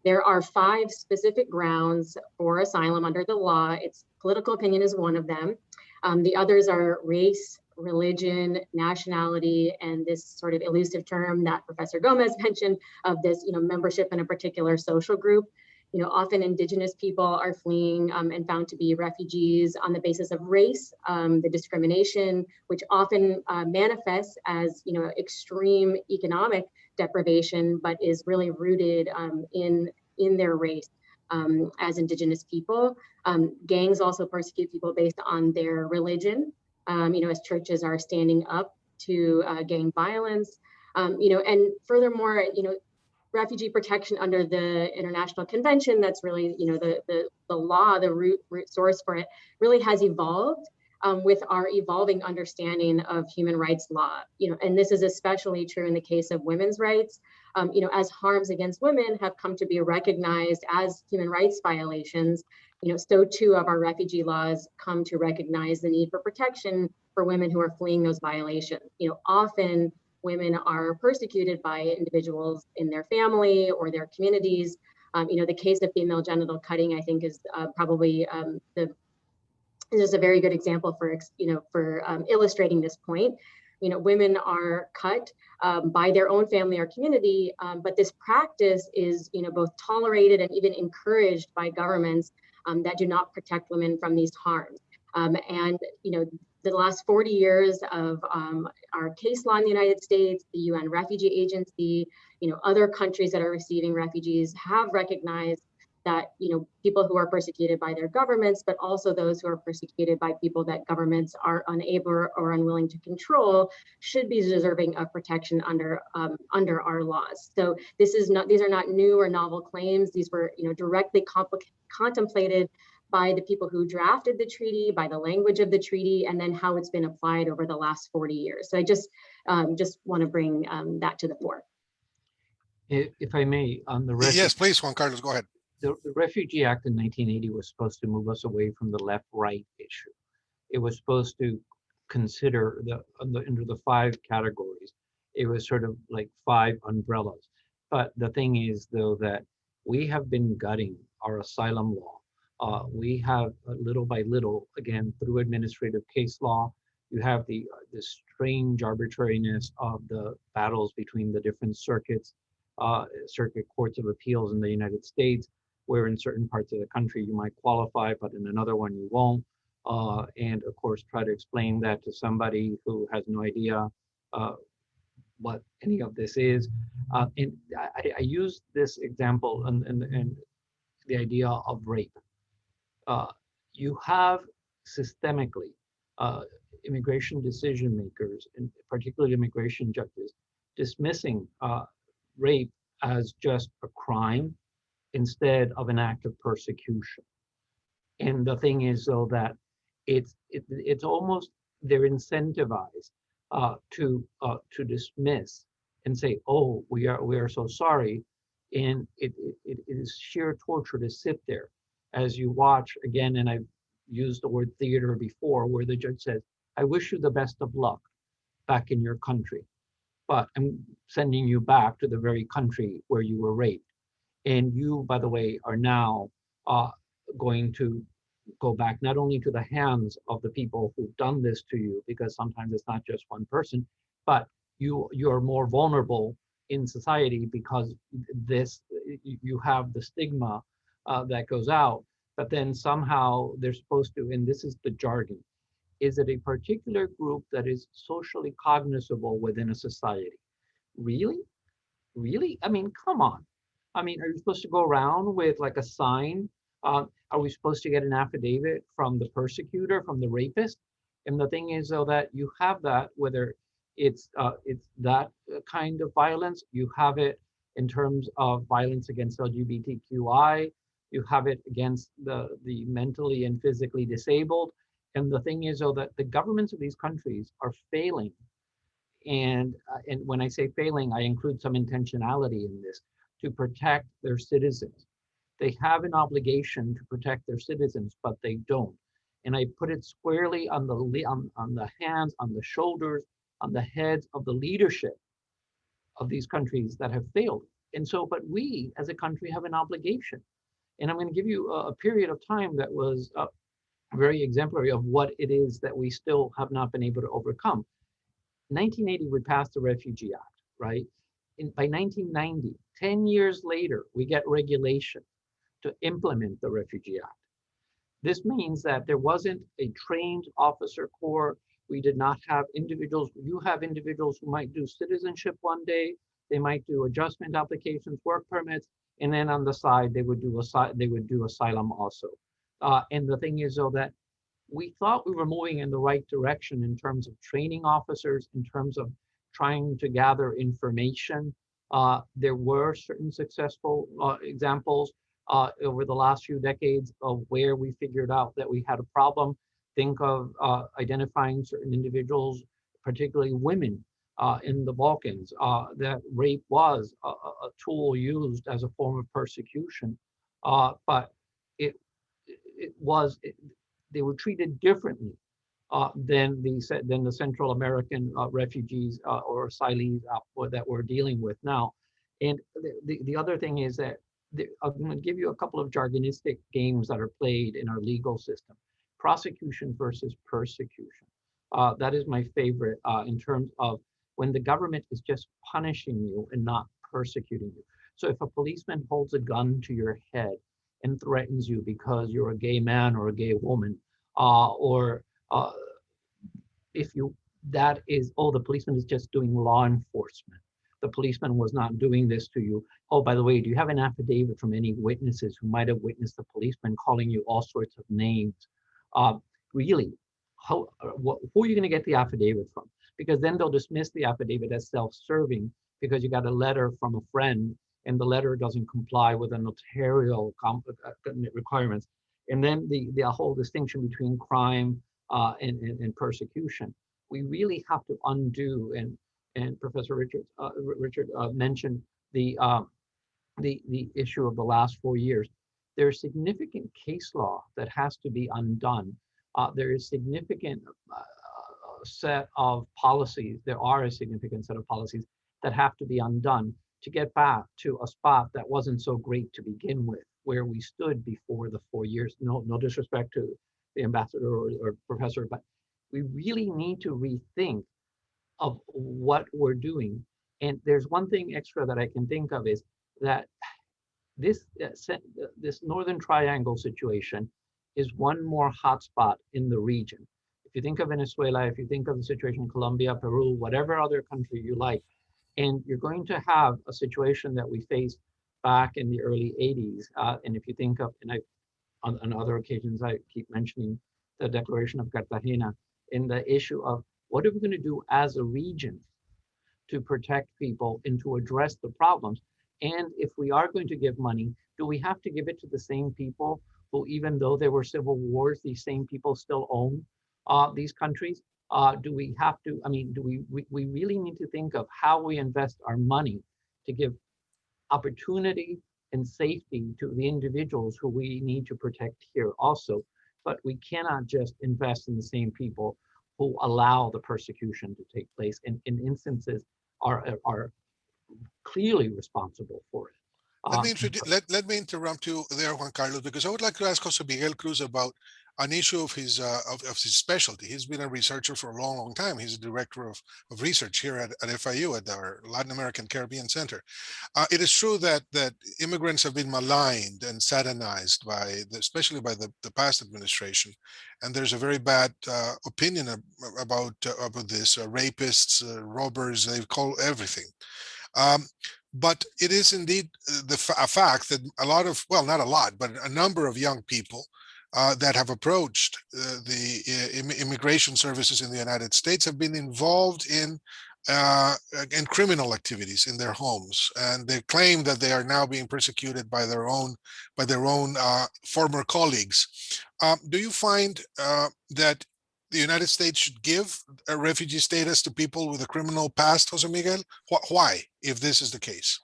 There are 5 specific grounds for asylum under the law. It's political opinion is one of them. The others are race, religion, nationality, and this sort of elusive term that Professor Gomez mentioned of this, membership in a particular social group. Often indigenous people are fleeing and found to be refugees on the basis of race, the discrimination, which often manifests as, extreme economic deprivation, but is really rooted in their race as indigenous people. Gangs also persecute people based on their religion, as churches are standing up to gang violence. And furthermore, refugee protection under the International Convention, that's really, the law, the root source for it, really has evolved with our evolving understanding of human rights law. And this is especially true in the case of women's rights. As harms against women have come to be recognized as human rights violations, so too have our refugee laws come to recognize the need for protection for women who are fleeing those violations. Often women are persecuted by individuals in their family or their communities. The case of female genital cutting, I think, is probably is a very good example for illustrating this point. Women are cut by their own family or community, but this practice is both tolerated and even encouraged by governments that do not protect women from these harms. And the last 40 years of our case law in the United States, the UN Refugee Agency, other countries that are receiving refugees have recognized that, people who are persecuted by their governments, but also those who are persecuted by people that governments are unable or unwilling to control, should be deserving of protection under our laws. So these are not new or novel claims. These were, directly contemplated by the people who drafted the treaty, by the language of the treaty, and then how it's been applied over the last 40 years. So I just want to bring that to the fore. If I may, on the Yes, please, Juan Carlos, go ahead. The Refugee Act in 1980 was supposed to move us away from the left-right issue. It was supposed to consider under the 5 categories. It was sort of like 5 umbrellas. But the thing is, though, that we have been gutting our asylum law. We have little by little, again, through administrative case law, you have the strange arbitrariness of the battles between the different circuit courts of appeals in the United States, where in certain parts of the country you might qualify, but in another one you won't. And of course, try to explain that to somebody who has no idea what any of this is. And I use this example and the idea of rape. You have systemically immigration decision makers, and particularly immigration judges, dismissing rape as just a crime instead of an act of persecution. And the thing is, though, that it's almost they're incentivized to dismiss and say, "Oh, we are so sorry," and it is sheer torture to sit there as you watch again. And I've used the word theater before, where the judge says, "I wish you the best of luck back in your country, but I'm sending you back to the very country where you were raped. And you, by the way, are now going to go back not only to the hands of the people who've done this to you, because sometimes it's not just one person, but you're more vulnerable in society because you have the stigma that goes out." But then somehow they're supposed to, and this is the jargon, is it a particular group that is socially cognizable within a society? Really? Really? I mean, come on. I mean, are you supposed to go around with like a sign? Are we supposed to get an affidavit from the persecutor, from the rapist? And the thing is, though, that you have that, whether it's that kind of violence, you have it in terms of violence against LGBTQI, you have it against the mentally and physically disabled. And the thing is, though, that the governments of these countries are failing. And when I say failing, I include some intentionality in this, to protect their citizens. They have an obligation to protect their citizens, but they don't. And I put it squarely on the hands, on the shoulders, on the heads of the leadership of these countries that have failed. And so, but we as a country have an obligation. And I'm going to give you a period of time that was very exemplary of what it is that we still have not been able to overcome. 1980, we passed the Refugee Act, right? By 1990, 10 years later, we get regulation to implement the Refugee Act. This means that there wasn't a trained officer corps. We did not have individuals. You have individuals who might do citizenship one day, they might do adjustment applications, work permits, and then on the side, they would do asylum also. And the thing is, though, that we thought we were moving in the right direction in terms of training officers, in terms of trying to gather information. There were certain successful examples over the last few decades of where we figured out that we had a problem. Think of identifying certain individuals, particularly women in the Balkans, that rape was a tool used as a form of persecution, but they were treated differently than the Central American refugees or asylees that we're dealing with now. And the other thing is that I'm going to give you a couple of jargonistic games that are played in our legal system. Prosecution versus persecution. That is my favorite in terms of when the government is just punishing you and not persecuting you. So if a policeman holds a gun to your head and threatens you because you're a gay man or a gay woman, the policeman is just doing law enforcement. The policeman was not doing this to you. Oh, by the way, do you have an affidavit from any witnesses who might have witnessed the policeman calling you all sorts of names? Really, who are you going to get the affidavit from? Because then they'll dismiss the affidavit as self-serving because you got a letter from a friend and the letter doesn't comply with the notarial requirements. And then the whole distinction between crime and persecution. We really have to undo, and Professor Richard mentioned the issue of the last 4 years. There's significant case law that has to be undone. There is significant set of policies. There are a significant set of policies that have to be undone to get back to a spot that wasn't so great to begin with, where we stood before the 4 years. No disrespect to the ambassador or professor, but we really need to rethink of what we're doing. And there's one thing extra that I can think of is that this Northern Triangle situation is one more hotspot in the region. If you think of Venezuela, if you think of the situation in Colombia, Peru, whatever other country you like, and you're going to have a situation that we faced back in the early 80s. And if you think of, and on other occasions, I keep mentioning the Declaration of Cartagena, in the issue of what are we going to do as a region to protect people and to address the problems? And if we are going to give money, do we have to give it to the same people who, even though there were civil wars, these same people still own these countries? Do we have to, we really need to think of how we invest our money to give opportunity and safety to the individuals who we need to protect here also. But we cannot just invest in the same people who allow the persecution to take place and in instances are clearly responsible for it. Let me interrupt you there, Juan Carlos, because I would like to ask also Miguel Cruz about an issue of his specialty. He's been a researcher for a long, long time. He's a director of research here at FIU, at our Latin American Caribbean Center. It is true that immigrants have been maligned and satanized especially by the past administration, and there's a very bad opinion about this. Rapists, robbers, they call everything. But it is indeed a fact that a lot of, well, not a lot, but a number of young people that have approached the immigration services in the United States have been involved in criminal activities in their homes, and they claim that they are now being persecuted by their own former colleagues. Do you find that the United States should give a refugee status to people with a criminal past, Jose Miguel? Why, if this is the case?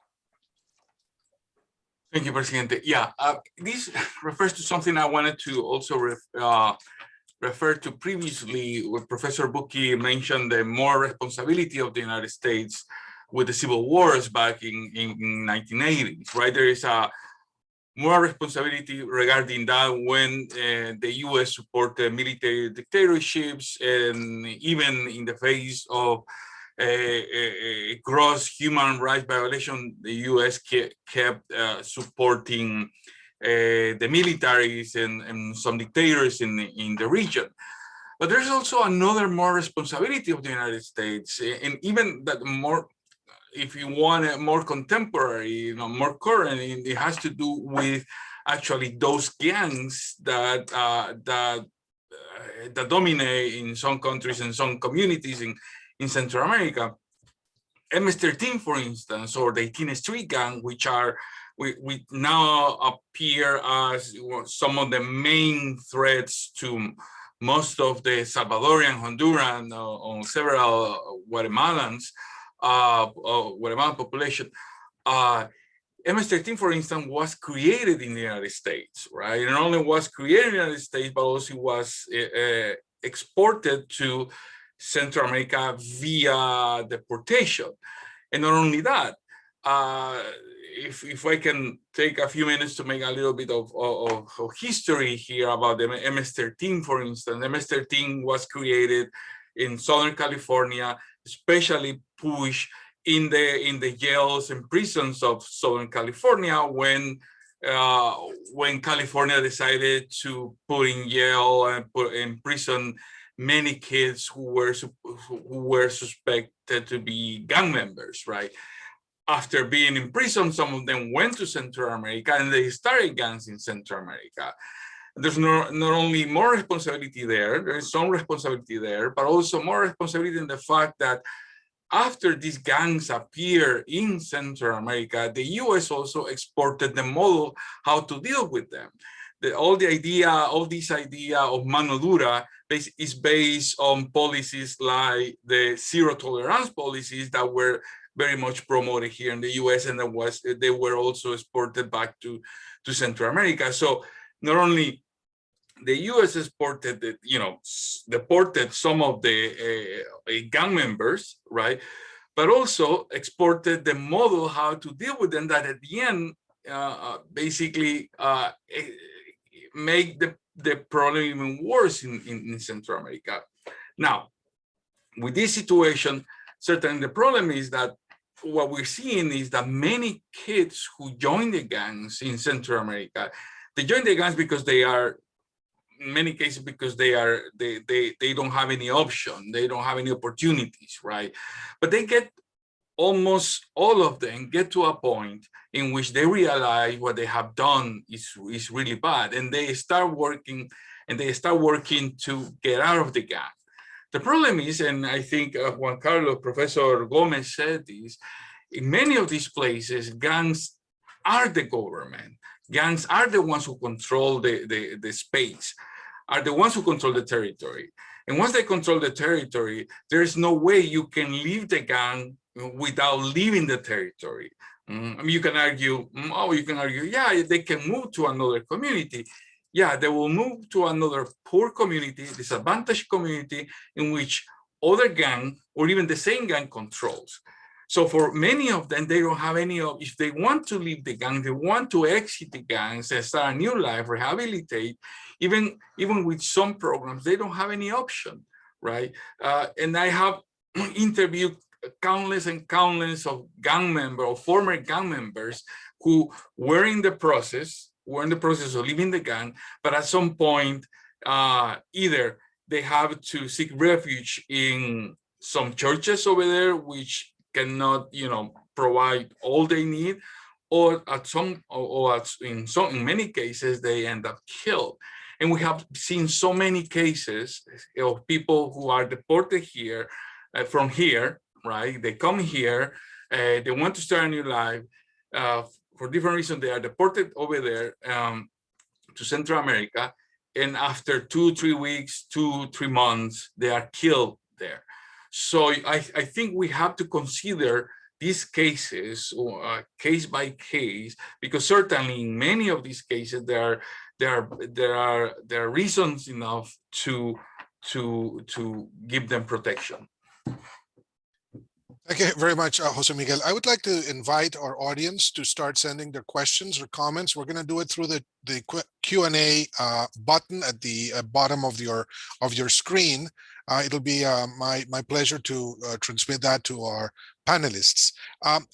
Thank you, Presidente. Yeah, this refers to something I wanted to also refer to previously, when Professor Buki mentioned the more responsibility of the United States with the civil wars back in 1980s, right? There is more responsibility regarding that when the U.S. supported military dictatorships, and even in the face of a gross human rights violation, the U.S. kept supporting the militaries and some dictators in the region. But there's also another more responsibility of the United States, and even that more, if you want a more contemporary, more current, it has to do with actually those gangs that that dominate in some countries and some communities in Central America. MS-13, for instance, or the 18th Street Gang, which are we now appear as some of the main threats to most of the Salvadorian, Honduran, or several Guatemalans, Guatemalan population. MS-13, for instance, was created in the United States, right? And not only was created in the United States, but also was exported to Central America via deportation. And not only that, if I can take a few minutes to make a little bit of history here about the MS-13, for instance. MS-13 was created in Southern California, especially pushed in the jails and prisons of Southern California when California decided to put in jail and put in prison many kids who were suspected to be gang members, right? After being in prison, some of them went to Central America and they started gangs in Central America. There's not only more responsibility there, there is some responsibility there, but also more responsibility in the fact that after these gangs appear in Central America, the US also exported the model how to deal with them. All this idea of mano dura is based on policies like the zero tolerance policies that were very much promoted here in the US, and they were also exported back to Central America. So not only the US exported, deported some of the gang members, right? But also exported the model how to deal with them that at the end, basically make the problem even worse in Central America. Now, with this situation, certainly the problem is that what we're seeing is that many kids who join the gangs in Central America, they join the gangs because they are, in many cases, because they don't have any option, they don't have any opportunities, right? But they get, almost all of them get to a point in which they realize what they have done is really bad, and they start working to get out of the gang. The problem is, and I think Juan Carlos, Professor Gomez said this, in many of these places, gangs are the government. Gangs are the ones who control the space, are the ones who control the territory. And once they control the territory, there's no way you can leave the gang without leaving the territory. I mean, you can argue, yeah, they can move to another community. Yeah, they will move to another poor community, disadvantaged community in which other gang or even the same gang controls. So for many of them, they don't have any, if they want to leave the gang, they want to exit the gangs and start a new life, rehabilitate, even with some programs, they don't have any option, right? And I have interviewed countless and countless of gang members or former gang members who were in the process of leaving the gang, but at some point, either they have to seek refuge in some churches over there, which cannot, provide all they need, or in many cases they end up killed. And we have seen so many cases of people who are deported here, from here, right? They come here, they want to start a new life. For different reasons, they are deported over there to Central America. And after 2-3 weeks, 2-3 months, they are killed there. So I think we have to consider these cases case by case, because certainly in many of these cases, there are reasons enough to give them protection. Thank you very much, Jose Miguel. I would like to invite our audience to start sending their questions or comments. We're going to do it through the Q&A button at the bottom of your screen. It'll be my pleasure to transmit that to our panelists.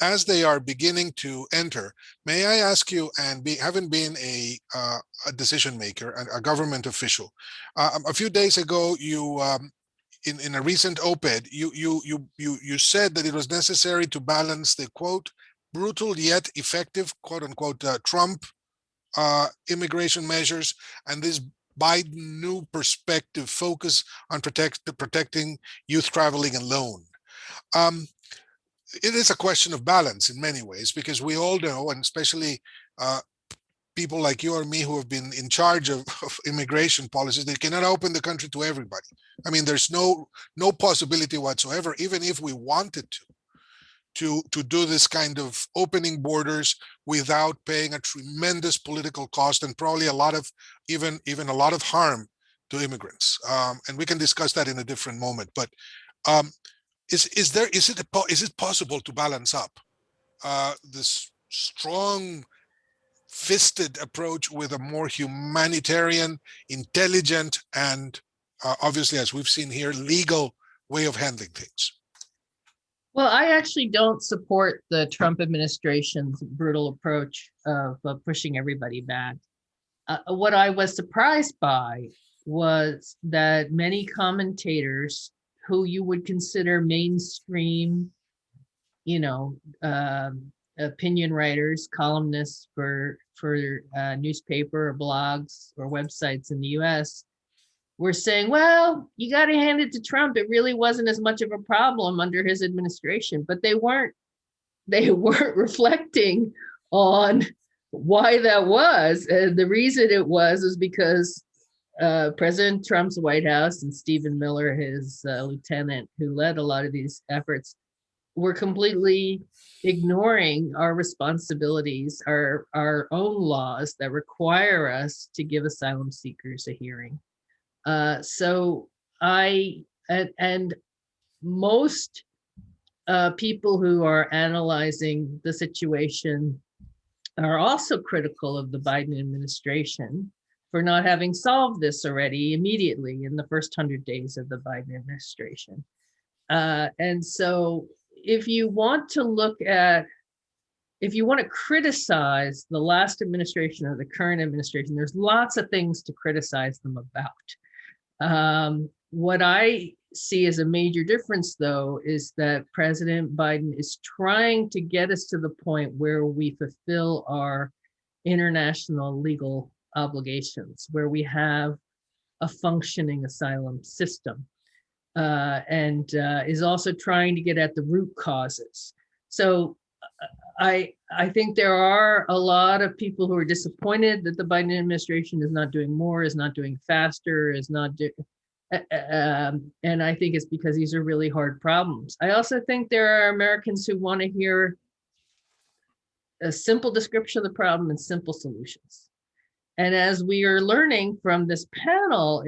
As they are beginning to enter, may I ask you, and having been a decision maker, a government official, a few days ago, you in a recent op-ed, you said that it was necessary to balance the quote brutal yet effective quote unquote Trump immigration measures and this Biden new perspective focus on protecting youth traveling alone. It is a question of balance in many ways, because we all know, and especially people like you or me who have been in charge of immigration policies, they cannot open the country to everybody. I mean, there's no possibility whatsoever, even if we wanted to do this kind of opening borders without paying a tremendous political cost and probably a lot of even a lot of harm to immigrants. And we can discuss that in a different moment. But is it possible to balance up this strong fisted approach with a more humanitarian, intelligent, and obviously, as we've seen here, legal way of handling things? Well, I actually don't support the Trump administration's brutal approach of pushing everybody back. What I was surprised by was that many commentators who you would consider mainstream, opinion writers, columnists for newspaper or blogs or websites in the US were saying, well, you got to hand it to Trump. It really wasn't as much of a problem under his administration, but they weren't reflecting on why that was. And the reason it was because President Trump's White House and Stephen Miller, his lieutenant who led a lot of these efforts, were completely ignoring our responsibilities, our own laws that require us to give asylum seekers a hearing. So most people who are analyzing the situation are also critical of the Biden administration for not having solved this already immediately in the first 100 days of the Biden administration. And so if you want to criticize the last administration or the current administration, there's lots of things to criticize them about. What I see as a major difference, though, is that President Biden is trying to get us to the point where we fulfill our international legal obligations, where we have a functioning asylum system. And is also trying to get at the root causes. So I think there are a lot of people who are disappointed that the Biden administration is not doing more, is not doing faster, and I think it's because these are really hard problems. I also think there are Americans who want to hear a simple description of the problem and simple solutions. And as we are learning from this panel,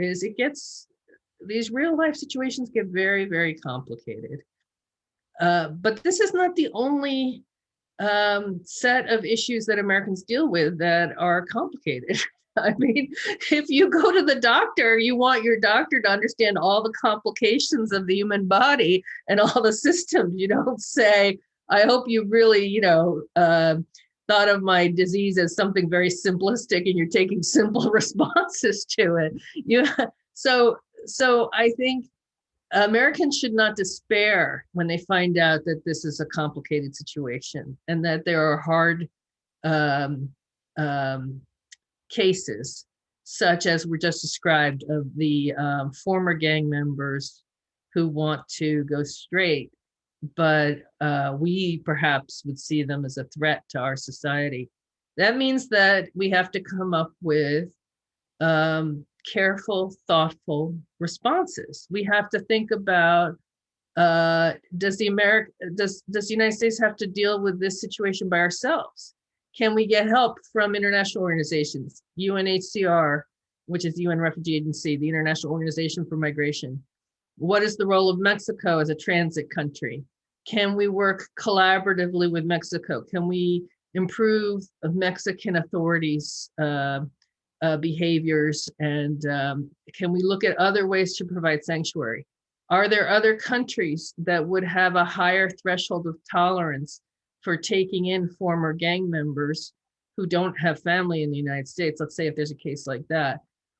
these real life situations get very, very complicated. But this is not the only set of issues that Americans deal with that are complicated. I mean, if you go to the doctor, you want your doctor to understand all the complications of the human body and all the systems. You don't say, I hope you really, thought of my disease as something very simplistic and you're taking simple responses to it. So I think Americans should not despair when they find out that this is a complicated situation and that there are hard cases, such as were just described, of the former gang members who want to go straight, but we perhaps would see them as a threat to our society. That means that we have to come up with careful, thoughtful responses. We have to think about, does the United States have to deal with this situation by ourselves? Can we get help from international organizations, UNHCR, which is the UN Refugee Agency, the International Organization for Migration? What is the role of Mexico as a transit country? Can we work collaboratively with Mexico? Can we improve Mexican authorities' behaviors? And can we look at other ways to provide sanctuary? Are there other countries that would have a higher threshold of tolerance for taking in former gang members who don't have family in the United States? Let's say if there's a case like that.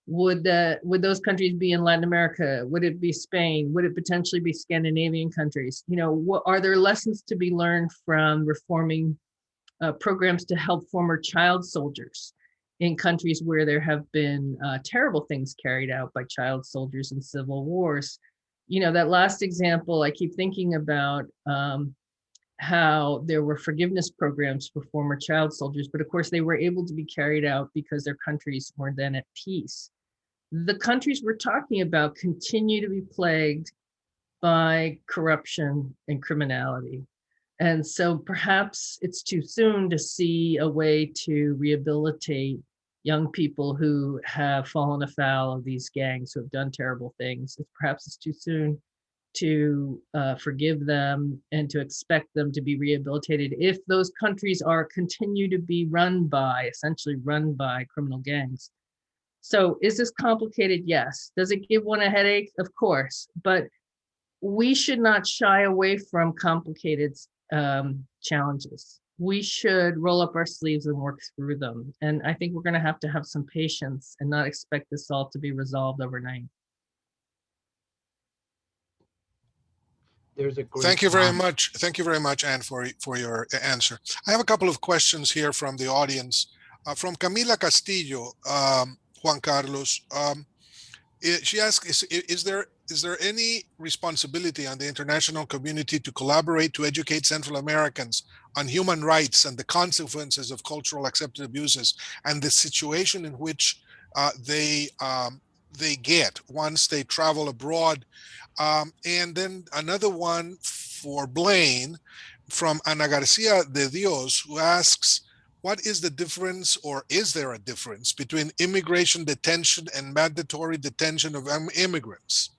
Would those countries be in Latin America? Would it be Spain? Would it potentially be Scandinavian countries? You know, what are there lessons to be learned from reforming programs to help former child soldiers in countries where there have been terrible things carried out by child soldiers in civil wars? You know, that last example, I keep thinking about how there were forgiveness programs for former child soldiers, but of course they were able to be carried out because their countries were then at peace. The countries we're talking about continue to be plagued by corruption and criminality. And so perhaps it's too soon to see a way to rehabilitate young people who have fallen afoul of these gangs who have done terrible things. Perhaps it's too soon to forgive them and to expect them to be rehabilitated if those countries continue to be essentially run by criminal gangs. So is this complicated? Yes. Does it give one a headache? Of course, but we should not shy away from complicated challenges. We should roll up our sleeves and work through them. And I think we're going to have some patience and not expect this all to be resolved overnight. There's a great Thank you very much. Thank you very much, Anne, for your answer. I have a couple of questions here from the audience. From Camila Castillo, Juan Carlos. She asks, is there any responsibility on the international community to collaborate to educate Central Americans on human rights and the consequences of cultural accepted abuses and the situation in which they get once they travel abroad? And then another one for Blaine from Ana Garcia de Dios, who asks, what is the difference, or is there a difference, between immigration detention and mandatory detention of immigrants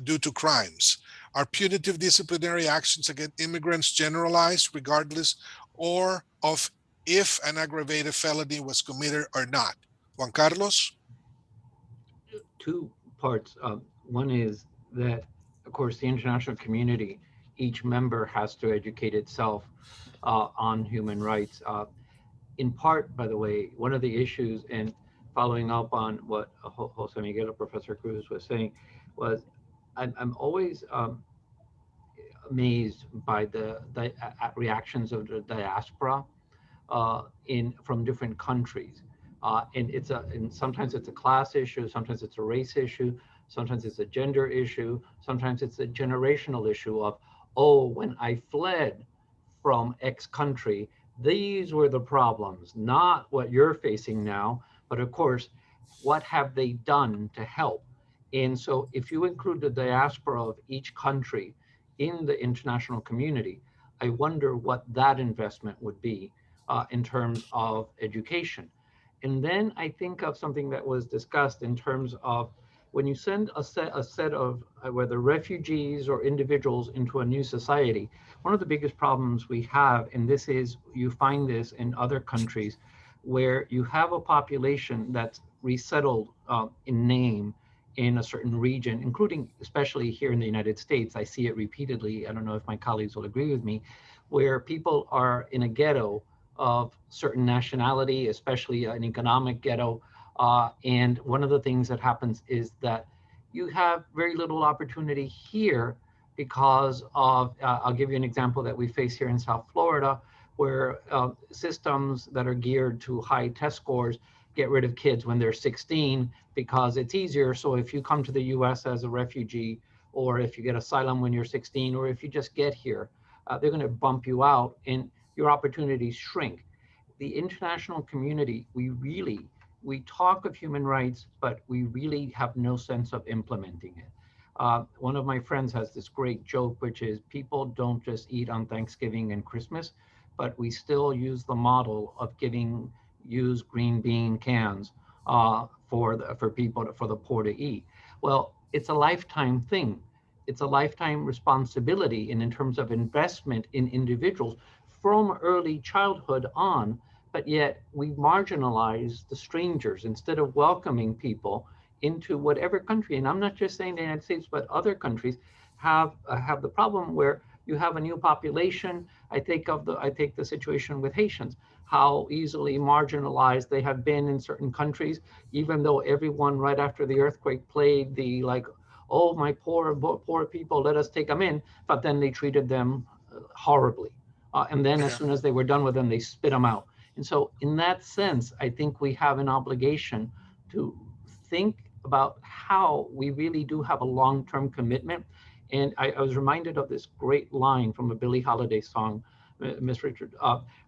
due to crimes? Are punitive disciplinary actions against immigrants generalized regardless or of if an aggravated felony was committed or not? Juan Carlos? Two parts. One is that, of course, the international community, each member has to educate itself on human rights. In part, by the way, one of the issues, and following up on what Jose Miguel or Professor Cruz was saying, was I'm always amazed by the reactions of the diaspora from different countries. And sometimes it's a class issue, sometimes it's a race issue, sometimes it's a gender issue, sometimes it's a generational issue of, oh, when I fled from X country, these were the problems, not what you're facing now, but of course, what have they done to help? And so if you include the diaspora of each country in the international community, I wonder what that investment would be in terms of education. And then I think of something that was discussed in terms of when you send a set of whether refugees or individuals into a new society, one of the biggest problems we have, and this is, you find this in other countries, where you have a population that's resettled in name in a certain region, including especially here in the United States. I see it repeatedly. I don't know if my colleagues will agree with me, where people are in a ghetto of certain nationality, especially an economic ghetto. And one of the things that happens is that you have very little opportunity here because of, I'll give you an example that we face here in South Florida, where systems that are geared to high test scores get rid of kids when they're 16 because it's easier. So if you come to the US as a refugee, or if you get asylum when you're 16, or if you just get here, they're going to bump you out and your opportunities shrink. The international community, we talk of human rights, but we really have no sense of implementing it. One of my friends has this great joke, which is people don't just eat on Thanksgiving and Christmas, but we still use the model of use green bean cans for the poor to eat. Well, it's a lifetime thing. it's a lifetime responsibility in terms of investment in individuals from early childhood on, but yet we marginalize the strangers instead of welcoming people into whatever country. And I'm not just saying the United States, but other countries have the problem where you have a new population. I take the situation with Haitians, how easily marginalized they have been in certain countries, even though everyone right after the earthquake played the like, oh, my poor people, let us take them in, but then they treated them horribly. And then as soon as they were done with them, they spit them out. And so in that sense, I think we have an obligation to think about how we really do have a long-term commitment. And I was reminded of this great line from a Billie Holiday song, Miss Richard,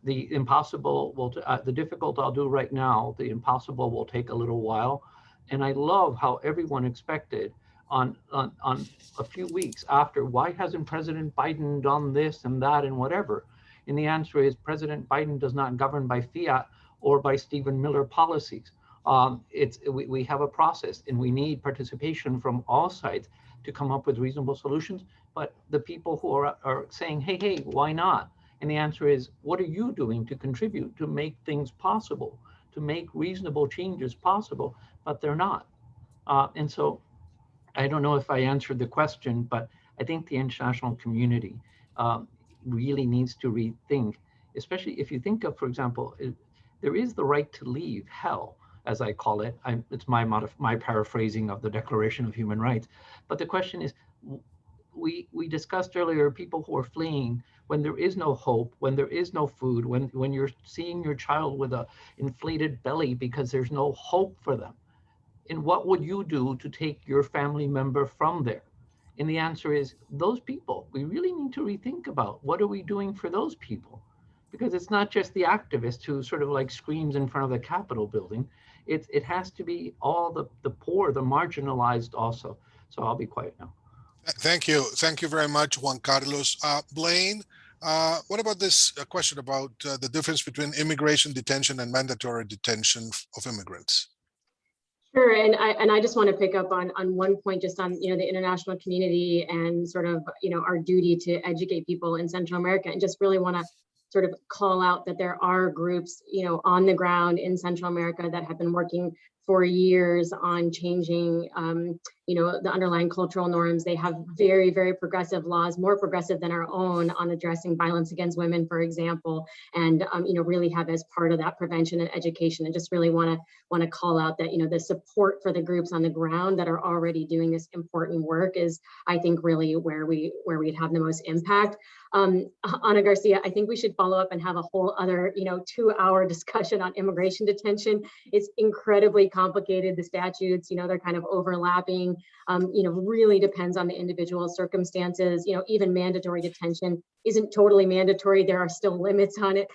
the impossible will, the difficult I'll do right now, the impossible will take a little while. And I love how everyone expected on a few weeks after, why hasn't President Biden done this and that and whatever? And the answer is President Biden does not govern by fiat or by Stephen Miller policies. We have a process, and we need participation from all sides to come up with reasonable solutions. But the people who are saying, hey, why not? And the answer is, what are you doing to contribute to make things possible, to make reasonable changes possible? But they're not. And so I don't know if I answered the question, but I think the international community really needs to rethink, especially if you think of, for example, there is the right to leave hell, as I call it. It's my paraphrasing of the Declaration of Human Rights. But the question is, we discussed earlier people who are fleeing when there is no hope, when there is no food, when you're seeing your child with an inflated belly because there's no hope for them. And what would you do to take your family member from there? And the answer is those people. We really need to rethink about what are we doing for those people? Because it's not just the activist who sort of like screams in front of the Capitol building. It has to be all the poor, the marginalized also. So I'll be quiet now. Thank you. Thank you very much, Juan Carlos. Blaine, what about this question about the difference between immigration detention and mandatory detention of immigrants? Sure, and I just want to pick up on one point, just on the international community and sort of our duty to educate people in Central America, and just really want to sort of call out that there are groups on the ground in Central America that have been working for years on changing the underlying cultural norms. They have very, very progressive laws, more progressive than our own, on addressing violence against women, for example, and really have as part of that prevention and education. And just really want to call out that the support for the groups on the ground that are already doing this important work is, I think, really where we'd have the most impact. Ana Garcia, I think we should follow up and have a whole other 2-hour discussion on immigration detention. It's incredibly complicated. The statutes, they're kind of overlapping. Really depends on the individual circumstances. Even mandatory detention isn't totally mandatory. There are still limits on it.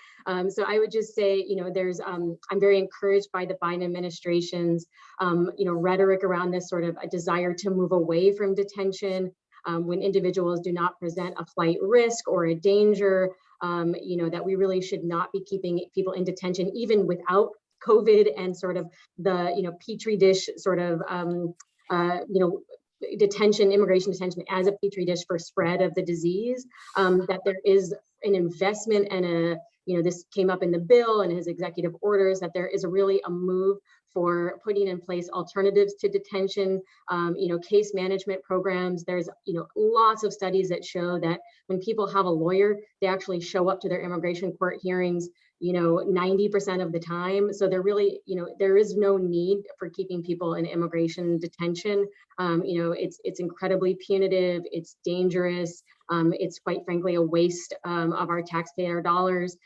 So I would just say, there's, I'm very encouraged by the Biden administration's, rhetoric around this sort of a desire to move away from detention when individuals do not present a flight risk or a danger, that we really should not be keeping people in detention, even without COVID and sort of the, petri dish sort of, detention, immigration detention as a petri dish for spread of the disease, that there is an investment and this came up in the bill and his executive orders, that there is really a move for putting in place alternatives to detention, case management programs. There's, lots of studies that show that when people have a lawyer, they actually show up to their immigration court hearings 90% of the time. So there really, there is no need for keeping people in immigration detention. It's incredibly punitive, it's dangerous, it's quite frankly a waste of our taxpayer dollars.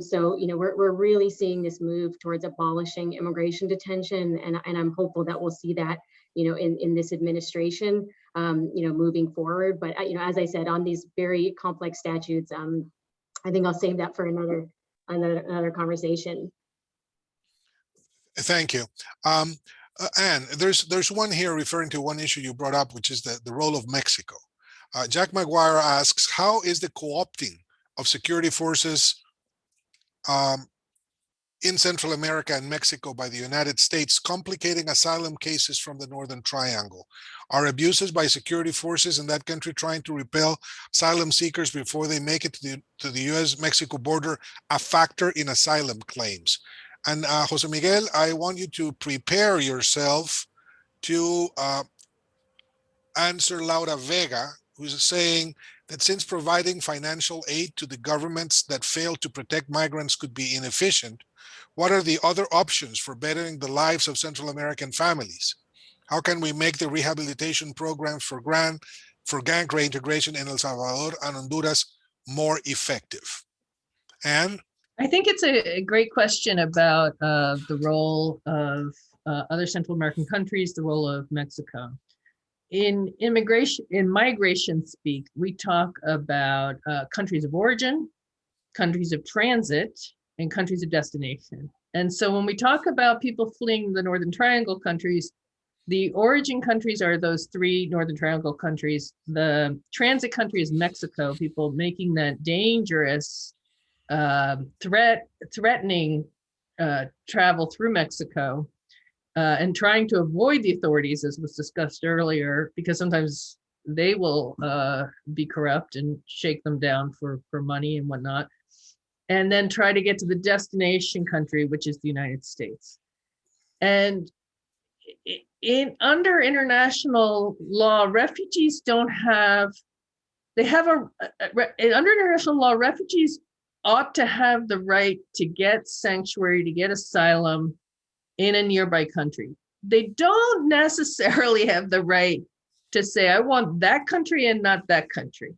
So we're really seeing this move towards abolishing immigration detention, and I'm hopeful that we'll see that in this administration moving forward. But as I said, on these very complex statutes, I think I'll save that for another conversation. Thank you. Anne, there's one here referring to one issue you brought up, which is the role of Mexico. Jack McGuire asks, how is the co-opting of security forces in Central America and Mexico by the United States, complicating asylum cases from the Northern Triangle? Are abuses by security forces in that country trying to repel asylum seekers before they make it to the U.S. Mexico border a factor in asylum claims? And Jose Miguel, I want you to prepare yourself to answer Laura Vega, who's saying that since providing financial aid to the governments that fail to protect migrants could be inefficient, what are the other options for bettering the lives of Central American families? How can we make the rehabilitation programs for gang reintegration in El Salvador and Honduras more effective? And I think it's a great question about the role of other Central American countries, the role of Mexico. In migration speak, we talk about countries of origin, countries of transit, and countries of destination. And so when we talk about people fleeing the Northern Triangle countries, the origin countries are those three Northern Triangle countries. The transit country is Mexico, people making that dangerous, threatening travel through Mexico. And trying to avoid the authorities, as was discussed earlier, because sometimes they will be corrupt and shake them down for money and whatnot, and then try to get to the destination country, which is the United States. And under international law, refugees don't have, under international law, refugees ought to have the right to get sanctuary, to get asylum in a nearby country. They don't necessarily have the right to say, I want that country and not that country.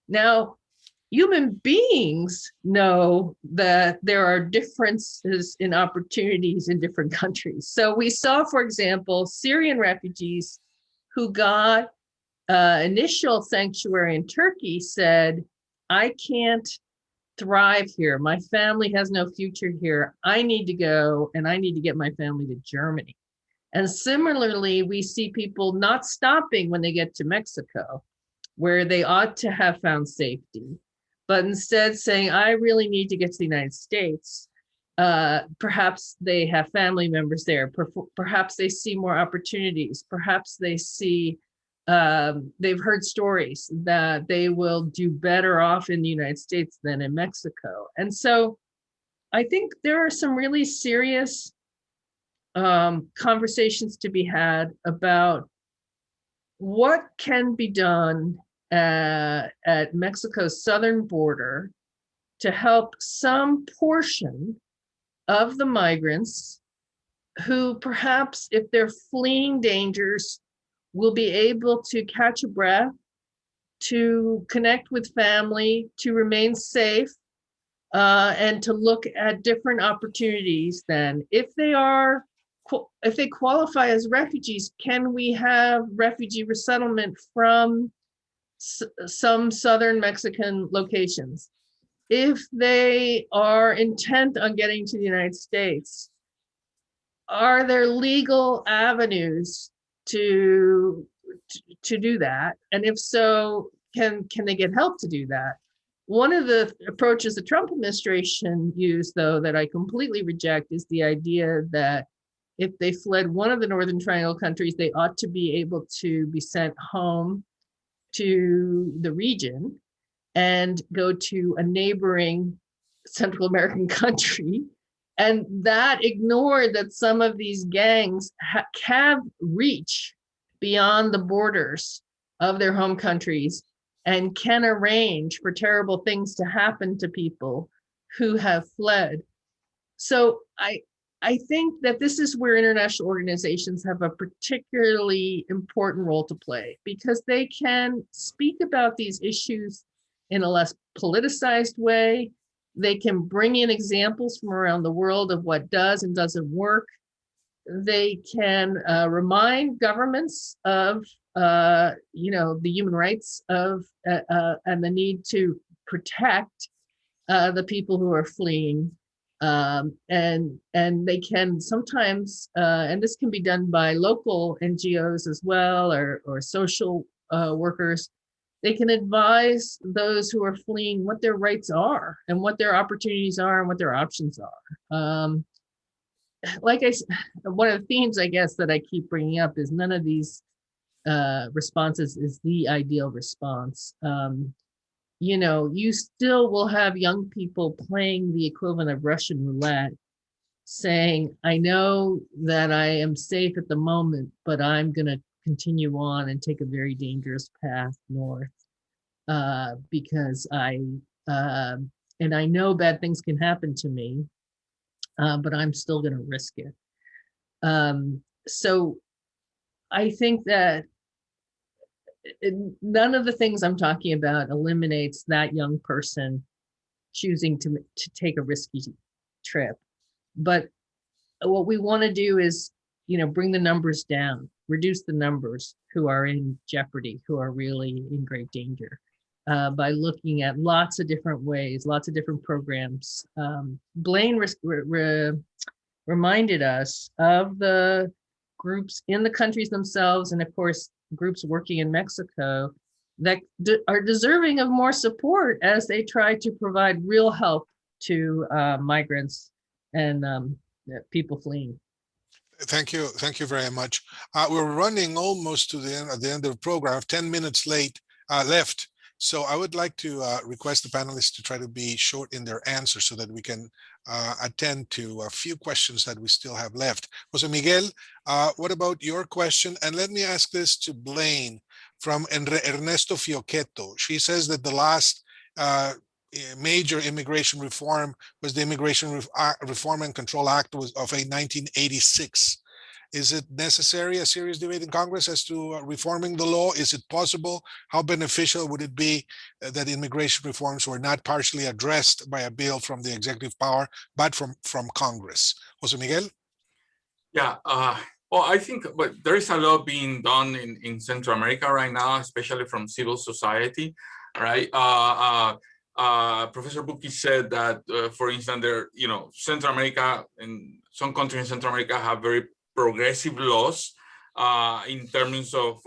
Now, human beings know that there are differences in opportunities in different countries. So we saw, for example, Syrian refugees who got initial sanctuary in Turkey said, I can't thrive here. My family has no future here. I need to go and I need to get my family to Germany. And similarly, we see people not stopping when they get to Mexico, where they ought to have found safety, but instead saying, I really need to get to the United States. Perhaps they have family members there. Perhaps they see more opportunities. Perhaps they see they've heard stories that they will do better off in the United States than in Mexico. And so I think there are some really serious conversations to be had about what can be done at Mexico's southern border to help some portion of the migrants who perhaps, if they're fleeing dangers, will be able to catch a breath, to connect with family, to remain safe, and to look at different opportunities. Then, if they qualify as refugees, can we have refugee resettlement from some southern Mexican locations? If they are intent on getting to the United States, are there legal avenues to do that? And if so, can they get help to do that? One of the approaches the Trump administration used, though, that I completely reject, is the idea that if they fled one of the Northern Triangle countries, they ought to be able to be sent home to the region and go to a neighboring Central American country. And that ignored that some of these gangs have reach beyond the borders of their home countries and can arrange for terrible things to happen to people who have fled. So I think that this is where international organizations have a particularly important role to play, because they can speak about these issues in a less politicized way. They can bring in examples from around the world of what does and doesn't work. They can remind governments of the human rights of and the need to protect the people who are fleeing. And they can sometimes, and this can be done by local NGOs as well, or social workers, They can advise those who are fleeing what their rights are and what their opportunities are and what their options are. Like I said, one of the themes, I guess, that I keep bringing up is none of these responses is the ideal response. You know, you still will have young people playing the equivalent of Russian roulette, saying, I know that I am safe at the moment, but I'm going to continue on and take a very dangerous path north because and I know bad things can happen to me, but I'm still going to risk it. So I think that none of the things I'm talking about eliminates that young person choosing to take a risky trip. But what we want to do is, you know, bring the numbers down, reduce the numbers who are in jeopardy, who are really in great danger, by looking at lots of different ways, lots of different programs. Blaine reminded us of the groups in the countries themselves, and of course, groups working in Mexico that are deserving of more support as they try to provide real help to migrants and people fleeing. Thank you very much. We're running almost to the end of the program, 10 minutes left. So I would like to request the panelists to try to be short in their answers so that we can attend to a few questions that we still have left. Jose Miguel, what about your question? And let me ask this to Blaine from Ernesto Fioqueto. She says that the last major immigration reform was the Immigration Reform and Control Act of 1986. Is it necessary, a serious debate in Congress as to reforming the law? Is it possible? How beneficial would it be that immigration reforms were not partially addressed by a bill from the executive power, but from Congress? Jose Miguel? Yeah, well, I think there is a lot being done in Central America right now, especially from civil society, right? Professor Buki said that, for instance, Central America and some countries in Central America have very progressive laws in terms of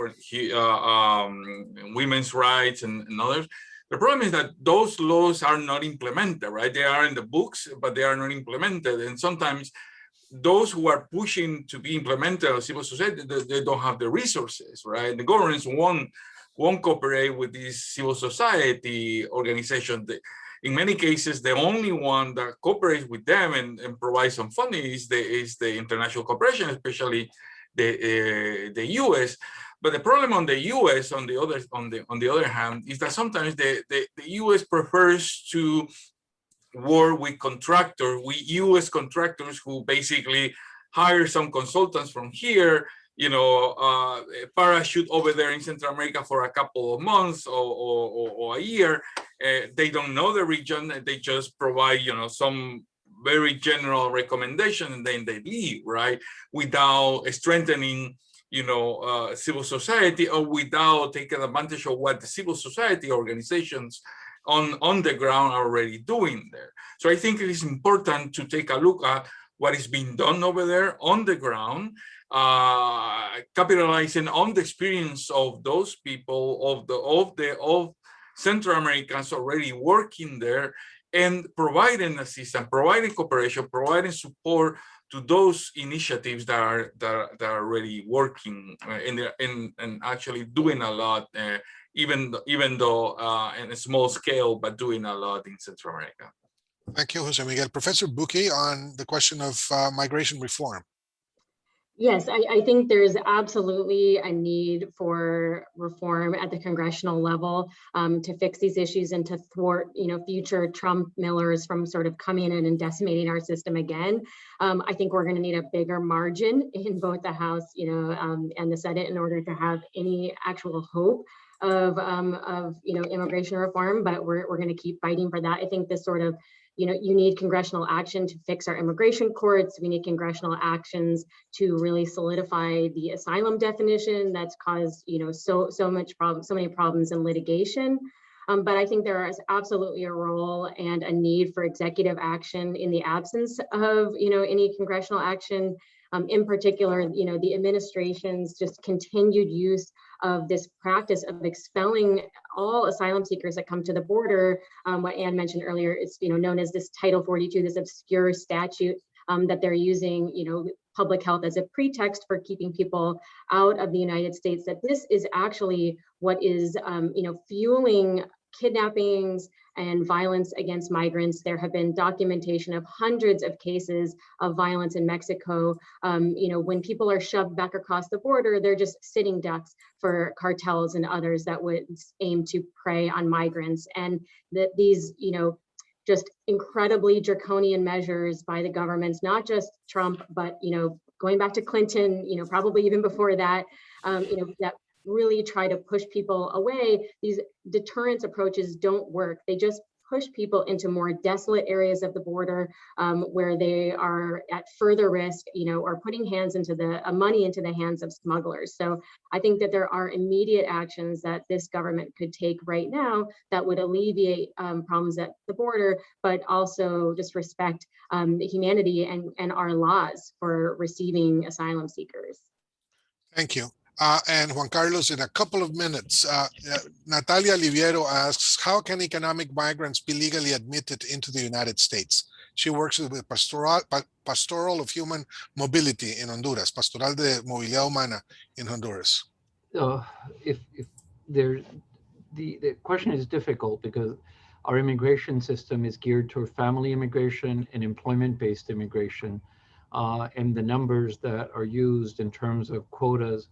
women's rights and others. The problem is that those laws are not implemented, right? They are in the books, but they are not implemented. And sometimes those who are pushing to be implemented, civil society, they don't have the resources, right? The governments won't cooperate with these civil society organizations. In many cases, the only one that cooperates with them and provides some funding is the international cooperation, especially the U.S. But the problem on the U.S. on the other hand is that sometimes the U.S. prefers to work with U.S. contractors who basically hire some consultants from here, parachute over there in Central America for a couple of months or a year. They don't know the region. They just provide, some very general recommendation, and then they leave, right? Without strengthening, civil society, or without taking advantage of what the civil society organizations on the ground are already doing there. So I think it is important to take a look at what is being done over there on the ground, capitalizing on the experience of those people, of Central Americans already working there, and providing assistance, providing cooperation, providing support to those initiatives that are already working and actually doing a lot, even though in a small scale, but doing a lot in Central America. Thank you, Jose Miguel. Professor Buki, on the question of migration reform. Yes, I think there's absolutely a need for reform at the congressional level to fix these issues and to thwart, future Trump Millers from sort of coming in and decimating our system again. I think we're going to need a bigger margin in both the House, and the Senate in order to have any actual hope of immigration reform. But we're going to keep fighting for that. I think this sort of you need congressional action to fix our immigration courts. We need congressional actions to really solidify the asylum definition that's caused, so many problems in litigation. But I think there is absolutely a role and a need for executive action in the absence of, any congressional action In particular, the administration's just continued use of this practice of expelling all asylum seekers that come to the border. What Anne mentioned earlier is known as this Title 42, this obscure statute that they're using, public health as a pretext for keeping people out of the United States, that this is actually what is, fueling kidnappings and violence against migrants. There have been documentation of hundreds of cases of violence in Mexico. When people are shoved back across the border, they're just sitting ducks for cartels and others that would aim to prey on migrants. And that these, just incredibly draconian measures by the governments, not just Trump, but going back to Clinton, probably even before that, that really try to push people away. These deterrence approaches don't work. They just push people into more desolate areas of the border where they are at further risk, or putting money into the hands of smugglers. So I think that there are immediate actions that this government could take right now that would alleviate problems at the border, but also just respect the humanity and our laws for receiving asylum seekers. Thank you. And Juan Carlos, in a couple of minutes, Natalia Liviero asks, how can economic migrants be legally admitted into the United States? She works with Pastoral of Human Mobility in Honduras, Pastoral de Movilidad Humana in Honduras. If there, the question is difficult because our immigration system is geared toward family immigration and employment-based immigration. And the numbers that are used in terms of quotas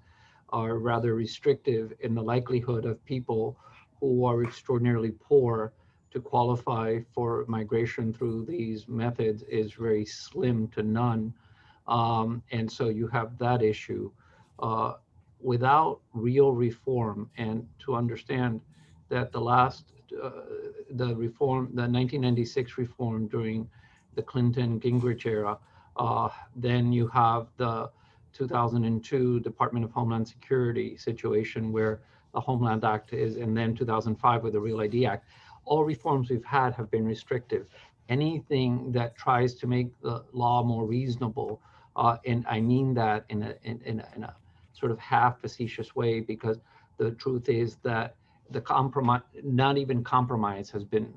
are rather restrictive in the likelihood of people who are extraordinarily poor to qualify for migration through these methods is very slim to none. And so you have that issue. Without real reform, and to understand that the 1996 reform during the Clinton-Gingrich era, then you have the 2002 Department of Homeland Security situation where the Homeland Act is, and then 2005 with the Real ID Act. All reforms we've had have been restrictive. Anything that tries to make the law more reasonable, and I mean that in a sort of half facetious way, because the truth is that the compromise, not even compromise, has been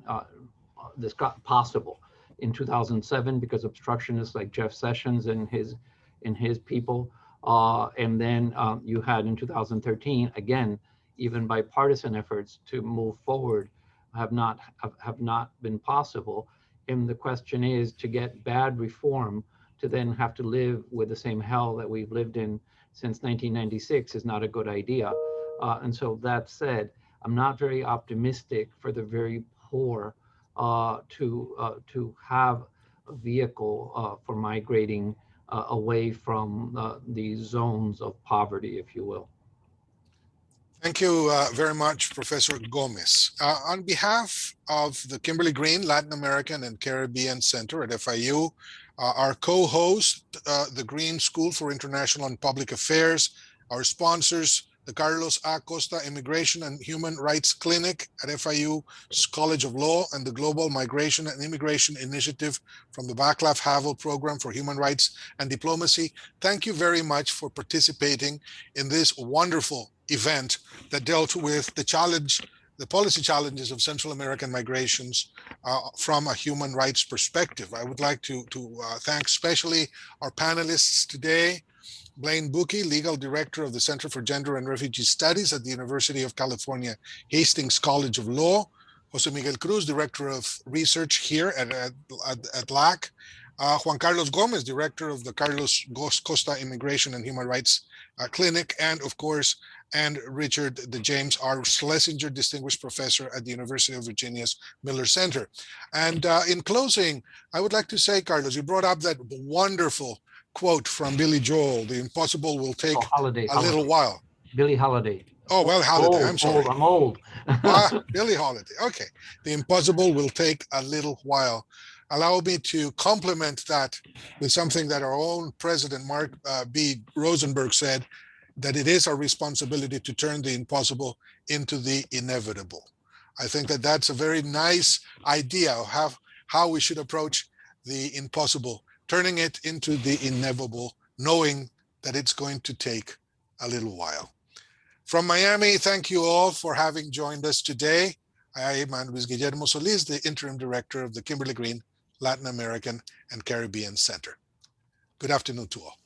this got possible in 2007 because obstructionists like Jeff Sessions and his people, and then you had in 2013 again, even bipartisan efforts to move forward have not been possible. And the question is, to get bad reform to then have to live with the same hell that we've lived in since 1996 is not a good idea. And so that said, I'm not very optimistic for the very poor to have a vehicle for migrating away from these zones of poverty, if you will. Thank you very much, Professor Gomez. On behalf of the Kimberly Green Latin American and Caribbean Center at FIU, our co-host, the Green School for International and Public Affairs, our sponsors, the Carlos A. Costa Immigration and Human Rights Clinic at FIU College of Law, and the Global Migration and Immigration Initiative from the Václav Havel Program for Human Rights and Diplomacy. Thank you very much for participating in this wonderful event that dealt with the policy challenges of Central American migrations from a human rights perspective. I would like to thank especially our panelists today, Blaine Buki, Legal Director of the Center for Gender and Refugee Studies at the University of California, Hastings College of Law, Jose Miguel Cruz, Director of Research here at LAC, Juan Carlos Gomez, Director of the Carlos Costa Immigration and Human Rights Clinic, and of course, and Richard the James R. Schlesinger, Distinguished Professor at the University of Virginia's Miller Center. And in closing, I would like to say, Carlos, you brought up that wonderful quote from Billy Joel: "The impossible will take a little while." Billie Holiday. Oh, well, Holiday, I'm sorry. I'm old. Billie Holiday, okay. The impossible will take a little while. Allow me to complement that with something that our own President Mark B. Rosenberg said, that it is our responsibility to turn the impossible into the inevitable. I think that that's a very nice idea of how we should approach the impossible, turning it into the inevitable knowing that it's going to take a little while. From Miami, thank you all for having joined us today. I am Luis Guillermo Solis, the Interim Director of the Kimberly Green Latin American and Caribbean Center. Good afternoon to all.